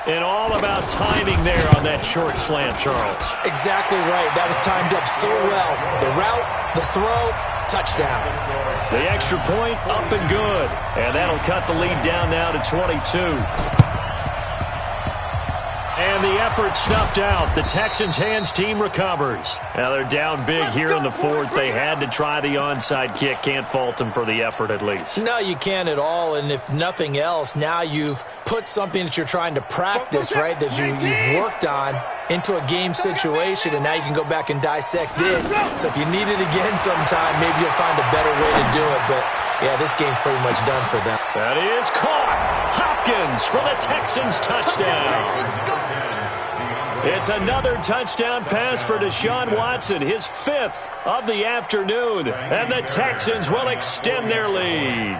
And all about timing there on that short slant, Charles. Exactly right. That was timed up so well. The route, the throw, touchdown. The extra point up and good. And that'll cut the lead down now to 22. And the effort snuffed out. The Texans' hands team recovers. Now they're down big here in the 4th. They had to try the onside kick. Can't fault them for the effort at least. No, you can't at all. And if nothing else, now you've put something that you're trying to practice, right, that you've worked on into a game situation, and now you can go back and dissect it. So if you need it again sometime, maybe you'll find a better way to do it. But, yeah, this game's pretty much done for them. That is caught. Hopkins for the Texans touchdown. It's another touchdown pass for Deshaun Watson, his 5th of the afternoon. And the Texans will extend their lead.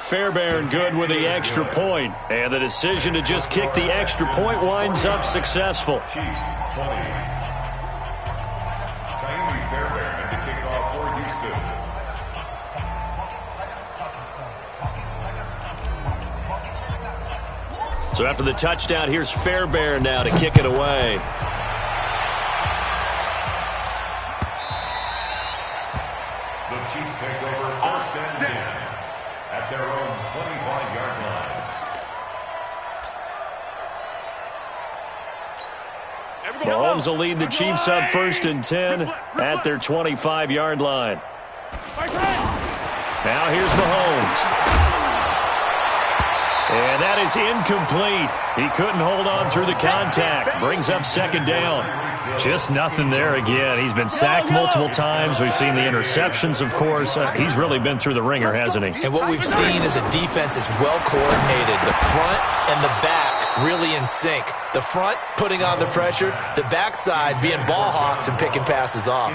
Fairbairn good with the extra point. And the decision to just kick the extra point winds up successful. Chiefs 20. Fairbairn to kick off for Houston. So after the touchdown, here's Fairbairn now to kick it away. The Chiefs take over 1st and 10 at their own 25-yard line. Mahomes will lead the Chiefs up 1st and 10 at their 25-yard line. Now here's Mahomes. And that is incomplete. He couldn't hold on through the contact. Brings up 2nd down. Just nothing there again. He's been sacked multiple times. We've seen the interceptions, of course. He's really been through the ringer, hasn't he? And what we've seen is a defense that's well coordinated. The front and the back really in sync. The front putting on the pressure, the backside being ball hawks and picking passes off.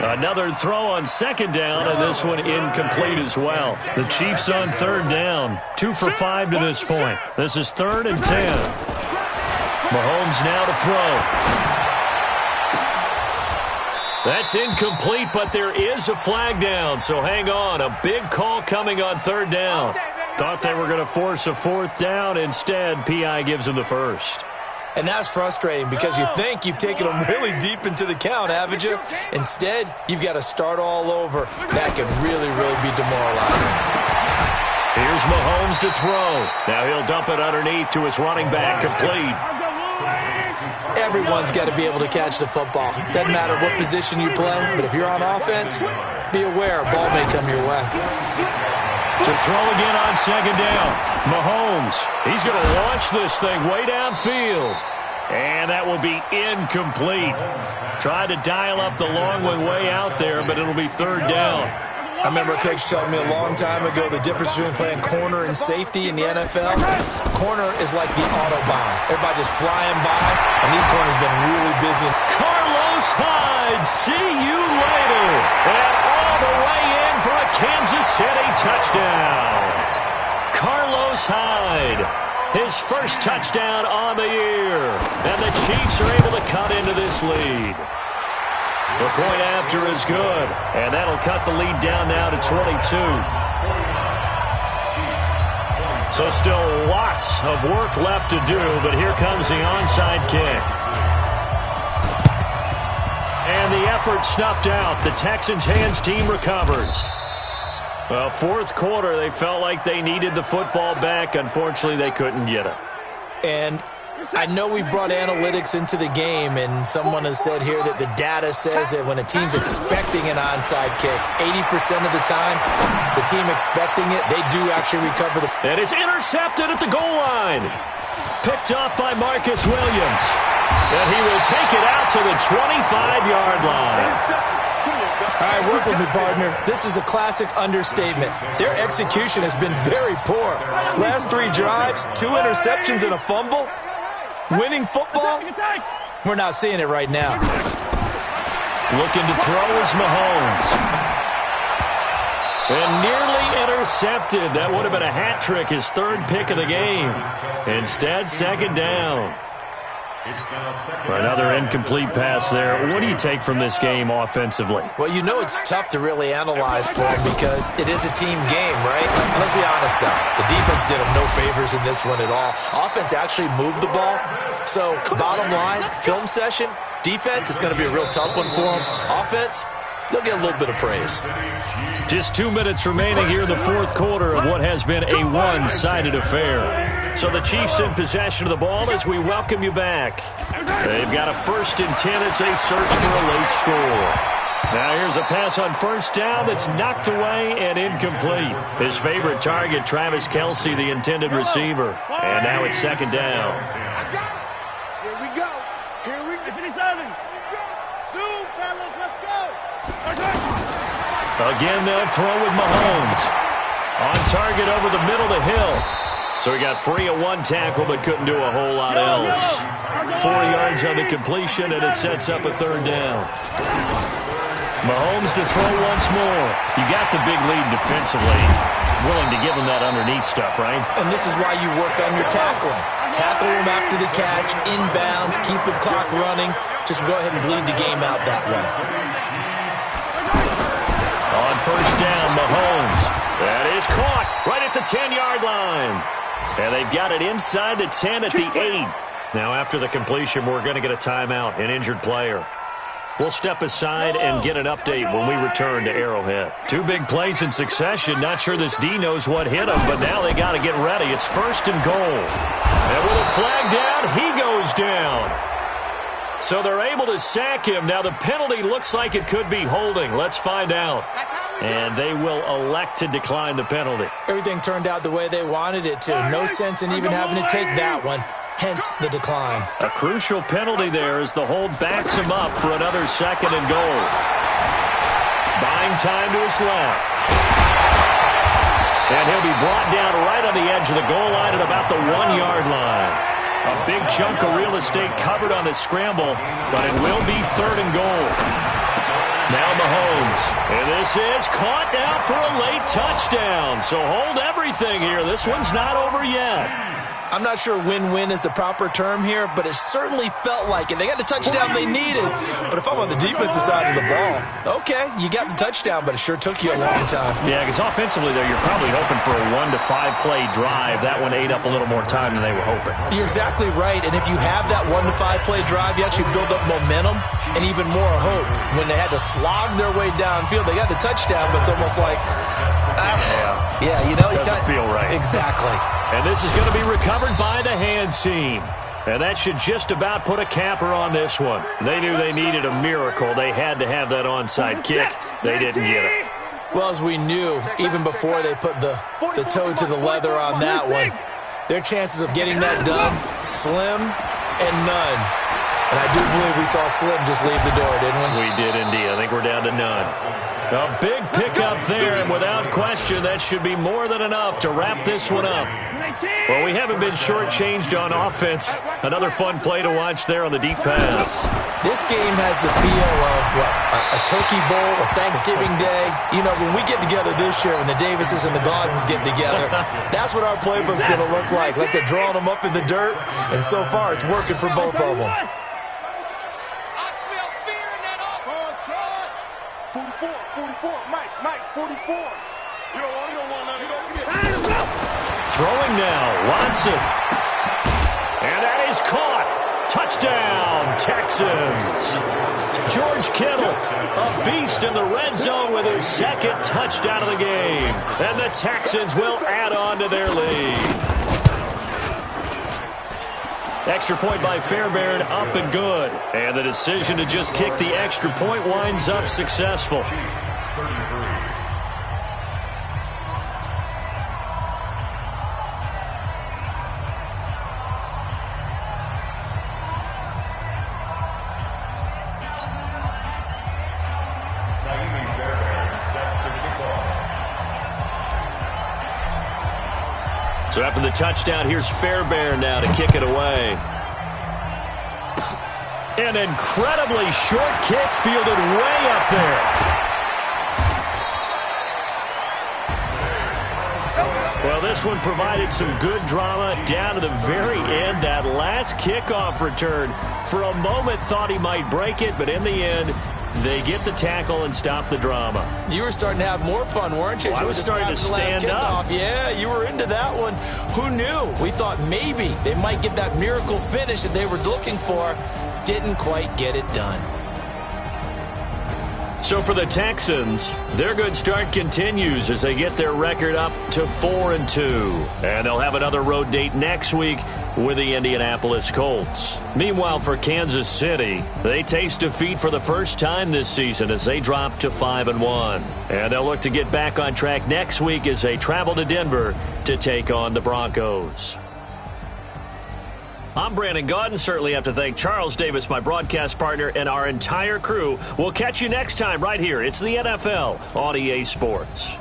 Another throw on 2nd down, and this one incomplete as well. The Chiefs on 3rd down. 2 for 5 to this point. This is 3rd and 10. Mahomes now to throw. That's incomplete, but there is a flag down, so hang on. A big call coming on 3rd down. Thought they were going to force a 4th down. Instead, P.I. gives them the 1st. And that's frustrating because you think you've taken them really deep into the count, haven't you? Instead, you've got to start all over. That could really, really be demoralizing. Here's Mahomes to throw. Now he'll dump it underneath to his running back, complete. Everyone's got to be able to catch the football. Doesn't matter what position you play, but if you're on offense, be aware a ball may come your way. To throw again on 2nd down. Mahomes, he's going to launch this thing way downfield. And that will be incomplete. Tried to dial up the long one way out there, but it'll be 3rd down. I remember a coach telling me a long time ago the difference between playing corner and safety in the NFL. Corner is like the Autobahn. Everybody just flying by, and these corners have been really busy. Carlos Hyde, see you later. And all the way in for a Kansas City touchdown. Carlos Hyde, his 1st touchdown on the year. And the Chiefs are able to cut into this lead. The point after is good, and that'll cut the lead down now to 22. So still lots of work left to do, but here comes the onside kick. And the effort snuffed out. The Texans' hands team recovers. Well, 4th quarter, they felt like they needed the football back. Unfortunately, they couldn't get it. And I know we brought analytics into the game, and someone has said here that the data says that when a team's expecting an onside kick, 80% of the time, the team expecting it, they do actually recover the... And it's intercepted at the goal line. Picked off by Marcus Williams. And he will take it out to the 25-yard line. All right, work with me, partner. This is a classic understatement. Their execution has been very poor. Last 3 drives, 2 interceptions and a fumble. Winning football? We're not seeing it right now. Looking to throw is Mahomes. And nearly intercepted. That would have been a hat trick, his third pick of the game. Instead, second down. Another incomplete pass there. What do you take from this game offensively? Well, you know it's tough to really analyze for him because it is a team game, right? And let's be honest, though. The defense did him no favors in this one at all. Offense actually moved the ball. So, bottom line, film session, defense is going to be a real tough one for him. Offense, they'll get a little bit of praise. Just 2 minutes remaining here in the fourth quarter of what has been a one-sided affair. So the Chiefs in possession of the ball as we welcome you back. They've got a 1st and 10 as they search for a late score. Now here's a pass on first down that's knocked away and incomplete. His favorite target, Travis Kelce, the intended receiver. And now it's second down. I got it. Here we go. Here we go. 57. Zoom, fellas. Let's go. Again, they'll throw with Mahomes. On target over the middle of the hill. So he got free of one tackle but couldn't do a whole lot else. 4 yards on the completion, and it sets up a third down. Mahomes to throw once more. You got the big lead defensively. Willing to give him that underneath stuff, right? And this is why you work on your tackling. Tackle him after the catch, inbounds, keep the clock running. Just go ahead and bleed the game out that way. On first down, Mahomes. That is caught right at the 10-yard line. And they've got it inside the 10 at the 8. Now, after the completion, we're going to get a timeout, an injured player. We'll step aside and get an update when we return to Arrowhead. 2 big plays in succession. Not sure this D knows what hit him, but now they got to get ready. It's 1st and goal. And with a flag down, he goes down. So they're able to sack him. Now the penalty looks like it could be holding. Let's find out. And they will elect to decline the penalty. Everything turned out the way they wanted it to. No sense in even having to take that one. Hence the decline. A crucial penalty there as the hold backs him up for another 2nd and goal. Buying time to his left. And he'll be brought down right on the edge of the goal line at about the 1-yard line. A big chunk of real estate covered on the scramble, but it will be 3rd and goal. Now Mahomes. And this is caught now for a late touchdown. So hold everything here. This one's not over yet. I'm not sure win-win is the proper term here, but it certainly felt like it. They got the touchdown they needed. But if I'm on the defensive side of the ball, okay, you got the touchdown, but it sure took you a long time. Yeah, because offensively, though, you're probably hoping for a 1 to 5 play drive. That one ate up a little more time than they were hoping. You're exactly right. And if you have that 1 to 5 play drive, you actually build up momentum and even more hope. When they had to slog their way downfield, they got the touchdown, but it's almost like, you know, doesn't feel right. Exactly. And this is going to be recovered by the hands team. And that should just about put a capper on this one. They knew they needed a miracle. They had to have that onside kick. They didn't get it. Well, as we knew, even before they put the toe to the leather on that one, their chances of getting that done, slim and none. And I do believe we saw Slim just leave the door, didn't we? We did indeed. I think we're down to none. A big pickup there, and without question, that should be more than enough to wrap this one up. Well, we haven't been shortchanged on offense. Another fun play to watch there on the deep pass. This game has the feel of, a Turkey Bowl, a Thanksgiving Day. You know, when we get together this year, when the Davises and the Gaudens get together, that's what our playbook's going to look like. Like they're drawing them up in the dirt, and so far it's working for both of them. 44, Mike, 44. You don't want none. Throwing now, Watson. And that is caught. Touchdown, Texans. George Kittle, a beast in the red zone with his 2nd touchdown of the game. And the Texans will add on to their lead. Extra point by Fairbairn, up and good. And the decision to just kick the extra point winds up successful. So after the touchdown, here's Fairbairn now to kick it away. An incredibly short kick fielded way up there. this one provided some good drama down to the very end. That last kickoff return, for a moment thought he might break it, but in the end, they get the tackle and stop the drama. You were starting to have more fun, weren't you? Well, I was starting to stand up. Yeah, you were into that one. Who knew? We thought maybe they might get that miracle finish that they were looking for. Didn't quite get it done. So for the Texans, their good start continues as they get their record up to 4-2. And they'll have another road date next week with the Indianapolis Colts. Meanwhile, for Kansas City, they taste defeat for the first time this season as they drop to 5-1. And they'll look to get back on track next week as they travel to Denver to take on the Broncos. I'm Brandon Gaudin. Certainly have to thank Charles Davis, my broadcast partner, and our entire crew. We'll catch you next time right here. It's the NFL on EA Sports.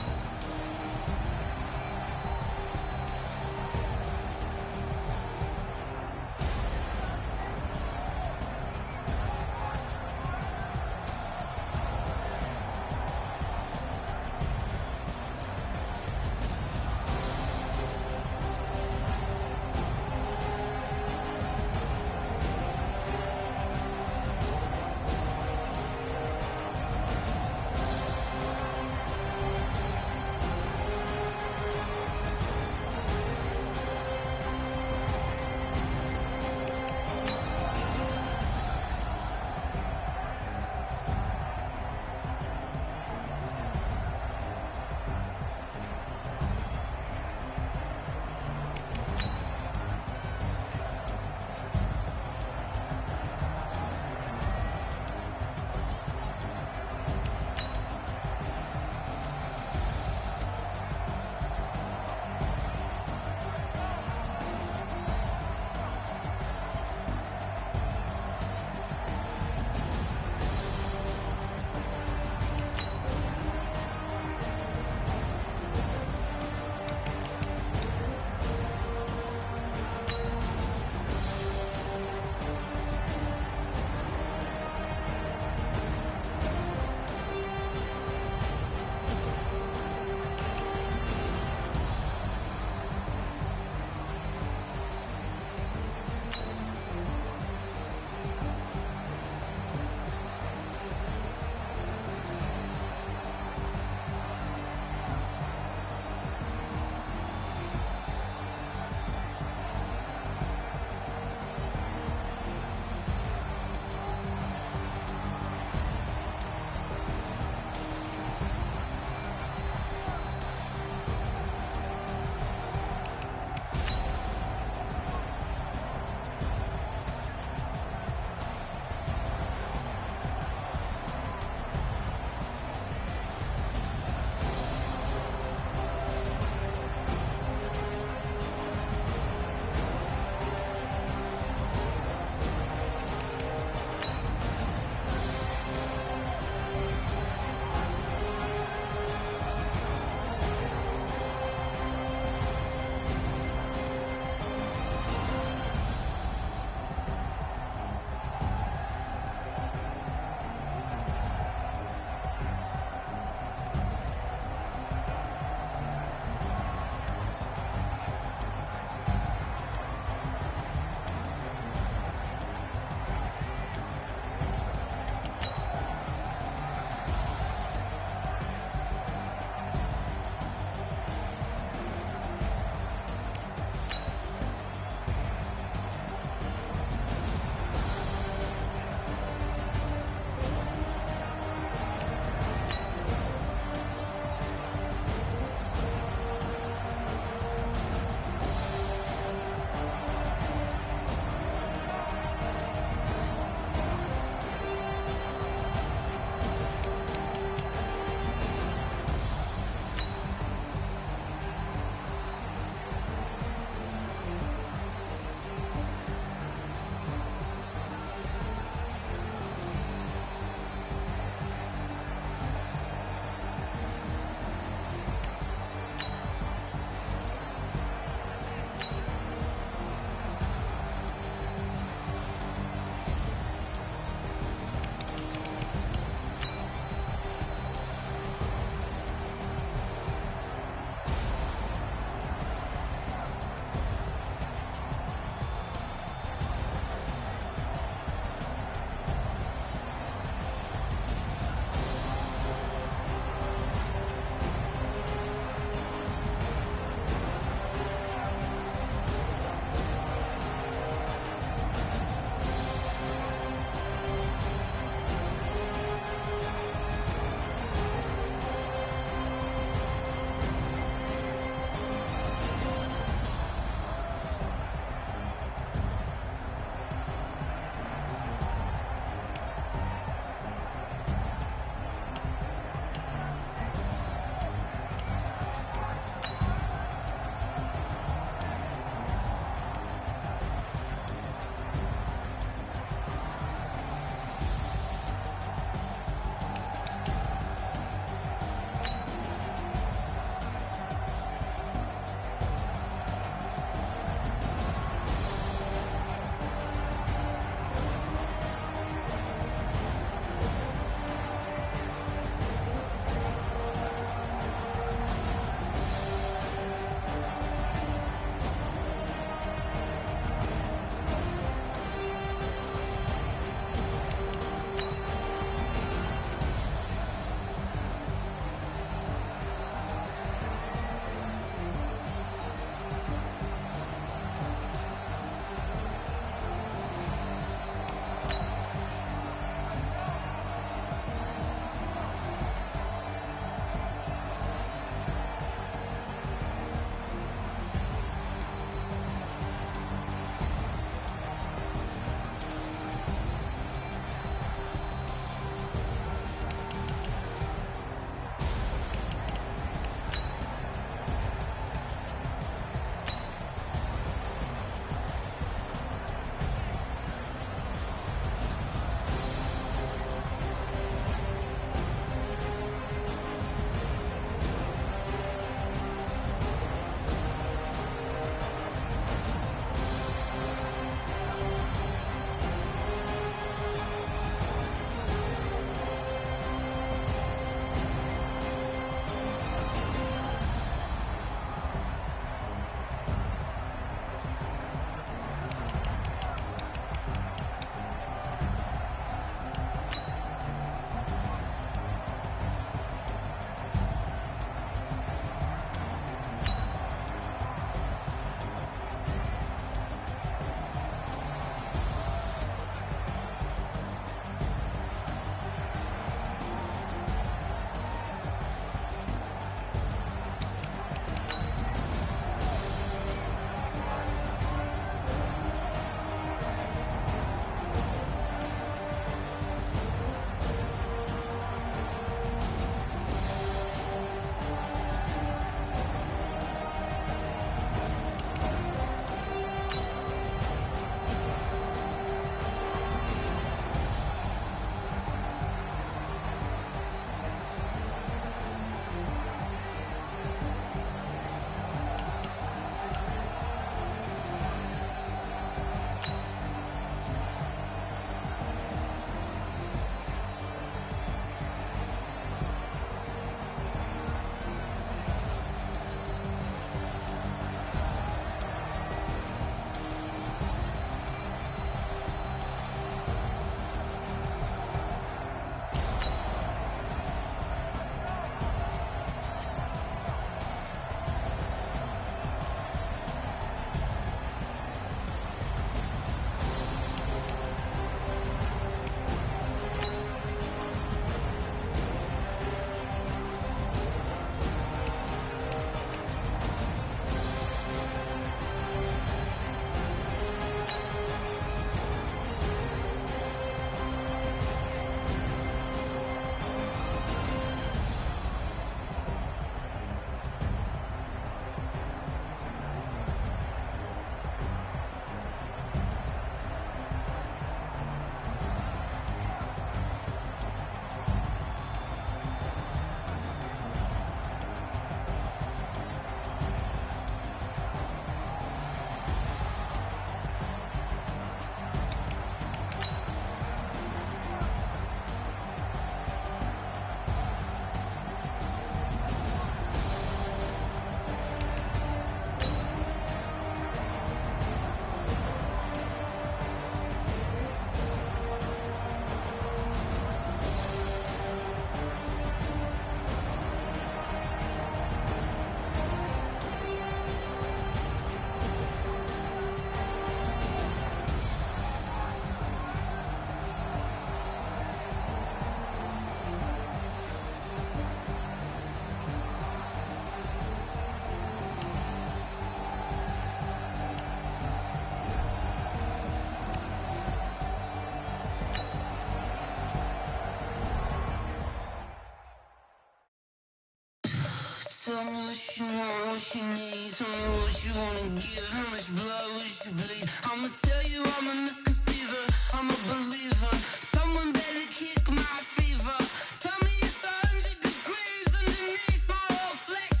Tell me what you want, what you need. Tell me what you wanna give. How much blood would you bleed? I'ma tell you I'm a misconceiver. I'm a believer. Someone better kick my fever. Tell me it's 100 degrees underneath my whole flesh.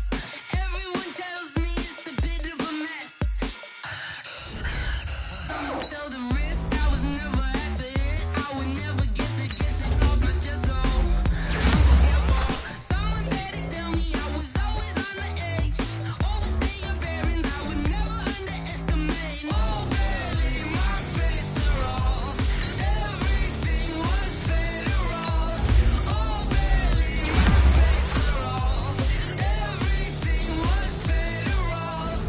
Everyone tells me it's a bit of a mess. Someone tell the risk I was never at the end. I would never get the off my chest though. Unforgettable. Someone better tell me I was always on the edge. Overstay your bearings, I would never underestimate. Oh, barely my bets are off. Everything was better off. Oh, barely my bets are off. Everything was better off.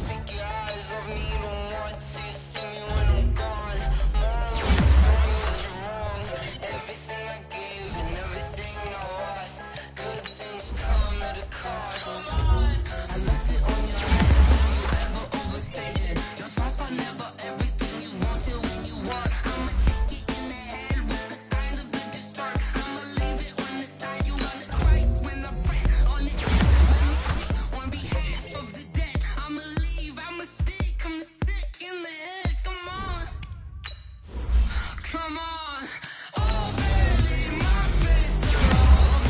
Take your eyes off me, don't want to see me when I'm gone. More was wrong. Everything I gave and everything I lost. Good things come at a cost. I left it on your hand. You ever overstated. Your thoughts are never everything you wanted when you want. I'ma take it in the head with the signs of the distort. I'ma leave it on the side. You on the Christ when the breath on the on behalf of the dead. I'ma leave, I'ma speak, I'm sick in the head. Come on. Come on. Oh, barely my bets are off.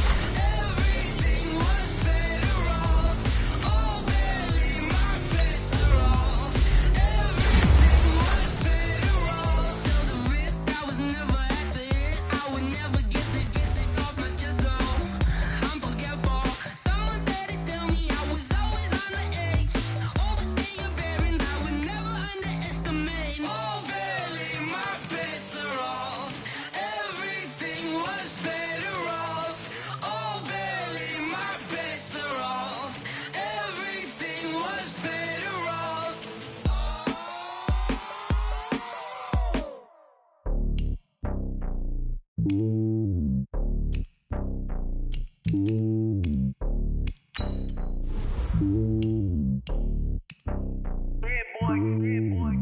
Everything was better off. Oh, barely my bets are off. Everything was better off. Till the risk I was never at the end. I would never get this off my chest though. Unforgettable. Someone better tell me I was always on the edge. Overstay your bearings, I would never underestimate. Oh, barely my bets are off. Everything was better off. Oh, barely my bets are off. Everything was better off.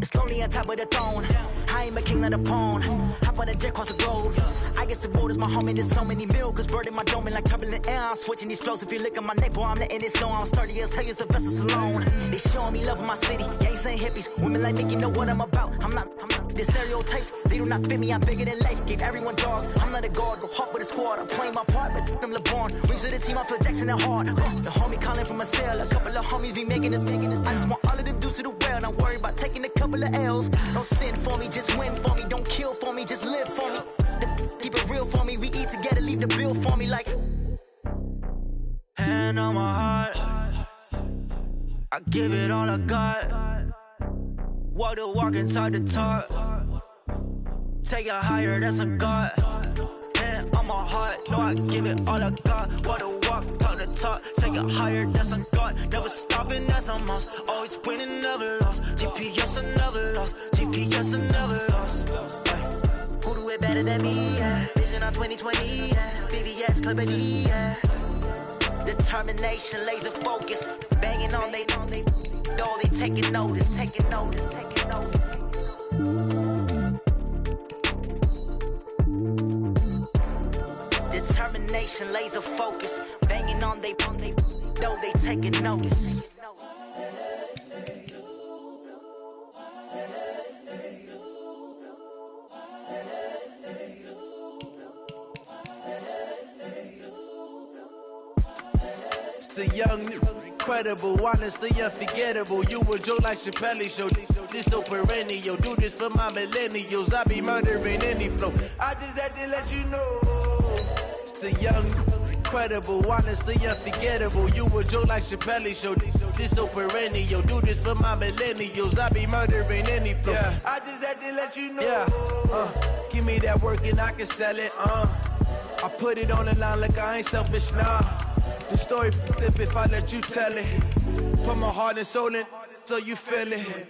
It's lonely on top of the throne. I ain't a king, not a pawn. Hop on a jet across the globe. I guess the world is my home and there's so many miracles burning my dome like turbulent air. I'm switching these flows. If you look at my neck, boy, I'm letting it snow. I'm sturdy as hell, it's a vessel alone. They showing me love in my city. Gangs ain't hippies. Women like me, you know what I'm about. I'm not the stereotypes. They do not fit me. I'm bigger than life. Gave everyone dogs. I'm not a guard. Go hop with a squad. I'm playing my part, but them LeBron. Rings to the team. I feel Jackson and hard. The homie calling from a cell. A couple of homies be making it. I just want all of them dudes to the well. Not worry about taking a couple of L's. Don't sin for me, just win for me. Don't kill for me, just live for me. Keep it real for me. We eat together, leave the bill for me like. Hand on my heart, I give it all I got. Walk the walk and talk the talk. Take it higher, that's a God. Hand on my heart, no, I give it all I got. Walk the walk, talk the talk. Take it higher, that's a God. Never stopping, that's a must. Always winning, never lost. GPS, I never lost. GPS, I never lost. Who do it better than me? Yeah. Vision on 2020. Yeah. VVS, Clipper D. Yeah. Determination, laser focus. Banging on they door, they taking notice. Taking notice. Taking notice. Determination, laser focus. Banging on they door, they taking notice. The young, incredible, honestly unforgettable. You a joke like Chappelle show. This so perennial. Do this for my millennials. I be murdering any flow. I just had to let you know. It's the young, incredible, honestly unforgettable. You a joke like Chappelle show. This so perennial. Do this for my millennials. I be murdering any flow. Yeah. I just had to let you know. Yeah. Give me that work and I can sell it. I put it on the line like I ain't selfish, nah. The story flip if I let you tell it. Put my heart and soul in so you feel it.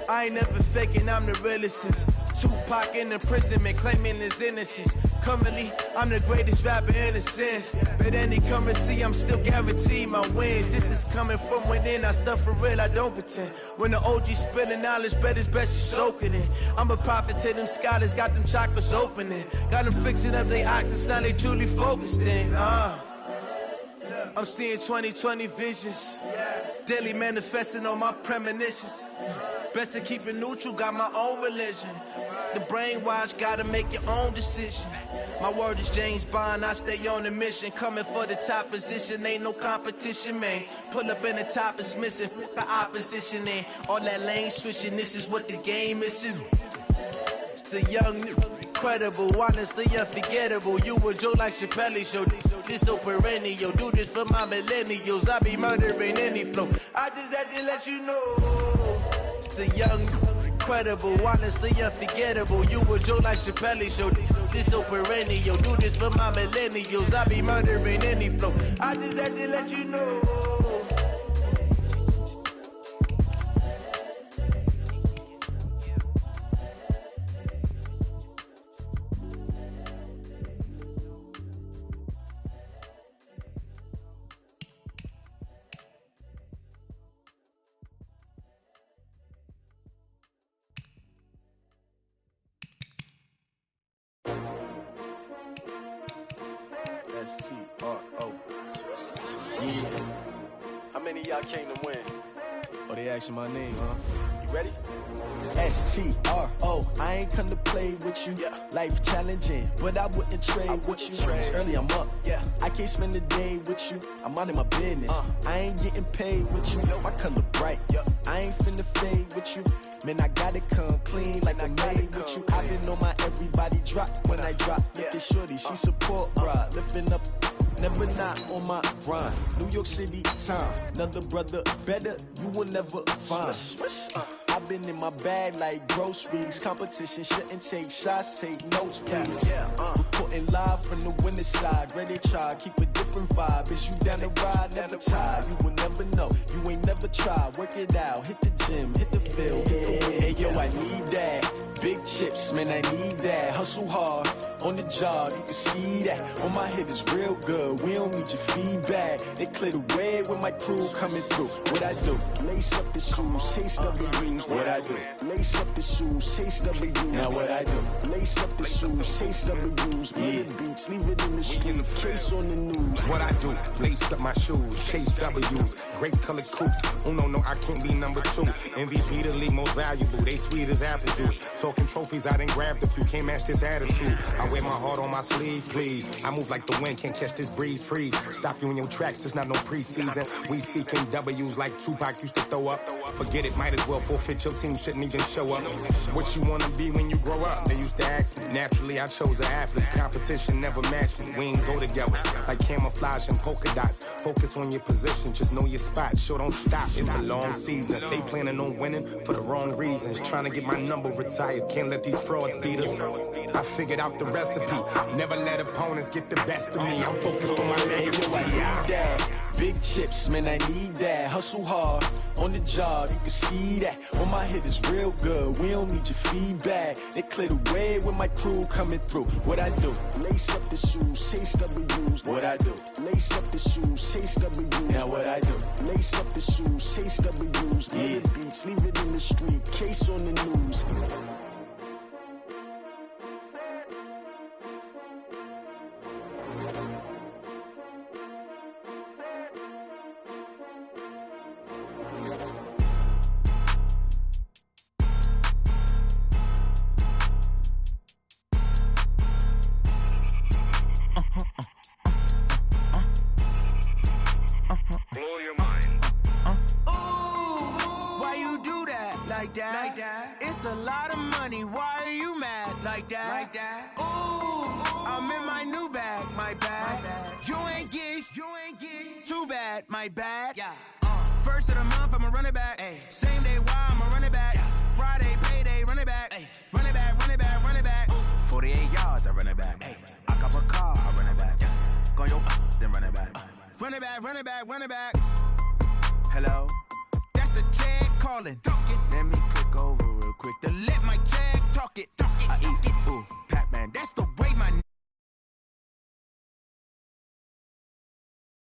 I ain't never faking, I'm the realest since Tupac in imprisonment, claiming his innocence. Currently, I'm the greatest rapper in a sense. But any currency, I'm still guaranteed my wins. This is coming from within, I stuff for real, I don't pretend. When the OG spilling knowledge, bet it's best you soak it in. I'm a prophet to them scholars, got them chakras opening. Got them fixing up they octaves, now they truly focused in. I'm seeing 20/20 visions. Daily manifesting on my premonitions. Best to keep it neutral, got my own religion. The brainwash, gotta make your own decision. My word is James Bond, I stay on the mission. Coming for the top position, ain't no competition, man. Pull up in the top, it's missing, the opposition in. All that lane switching, this is what the game is. It's the young, incredible, honestly unforgettable. You a Joe like Chappelle show, this so perennial. Do this for my millennials, I be murdering any flow. I just had to let you know. It's the young, incredible, honestly unforgettable. You a Joe like Chappelle show, this so perennial. Do this for my millennials, I be murdering any flow. I just had to let you know. S-T-R-O. Yeah. How many of y'all came to win? Oh, they asking my name, huh? You ready? S-T-R-O, I ain't come to play with you. Yeah. Life challenging, but I wouldn't trade with you. It's early, I'm up. Yeah. I can't spend the day with you. I'm minding my business. I ain't getting paid with you. My color bright. Yeah. I ain't finna fade with you. Man, I gotta come clean like I'm made with you. I've been on my everybody drop when I drop. Look at shorty, she support ride. Lifting up, never not on my grind. New York City town, another brother better, you will never find. I've been in my bag like groceries. Competition shouldn't take shots, take notes, please. Reporting live from the winter side. Ready to try, keep a different vibe. Is you down the ride, never tired. You will never know, you ain't never tried. Work it out, hit the gym, hit the field, hit the wind. Hey yo, I need that. Big chips, man, I need that. Hustle hard, on the job, you can see that. On my head is real good, we don't need your feedback. They clear the way with my crew coming through. What I do? Lace up the shoes, chase W's. What I do? Lace up the shoes, chase W's. Now what I do? Lace up the shoes, chase W's. Yeah. Beats, leave it in the street, case on the news. What I do? Lace up my shoes, chase W's. Great colored coops. Oh no, I can't be number 2. MVP the league most valuable. They sweet as apple juice. Talking trophies, I didn't grab the few. Can't match this attitude. I wear my heart on my sleeve, please. I move like the wind, can't catch this breeze, freeze. Stop you in your tracks, there's not no preseason. We seeking W's like Tupac used to throw up. Forget it, might as well forfeit, your team shouldn't even show up. What you wanna be when you grow up? They used to ask me. Naturally, I chose an athlete. Competition never matched me. We ain't go together. Like camouflage and polka dots. Focus on your position, just know your spot. Show don't stop, it's a long season. They planning on winning for the wrong reasons. Trying to get my number retired, can't let these frauds beat us. I figured out the recipe. Never let opponents get the best of me. I'm focused on my legacy. I need that. Big chips, man, I need that. Hustle hard, on the job, you can see that. On my head is real good, we don't need your feedback. They clear the way with my crew coming through. What I do? Lace up the shoes, chase W's. What I do? Lace up the shoes, chase W's. Now what I do? Lace up the shoes, chase W's. Yeah. Beats, leave it in the street, case on the news. It's a lot of money, why are you mad like that? Ooh, I'm in my new bag, my bag. You ain't get too bad, my bad. First of the month, I'ma run it back. Same day, why I'ma run it back. Friday, payday, run it back. Run it back, run it back, run it back. 48 yards, I run it back. I cop a car, I run it back. Go yo, then run it back. Run it back, run it back, run it back. Hello? That's the Chad calling. Let me click over real quick to let my Chad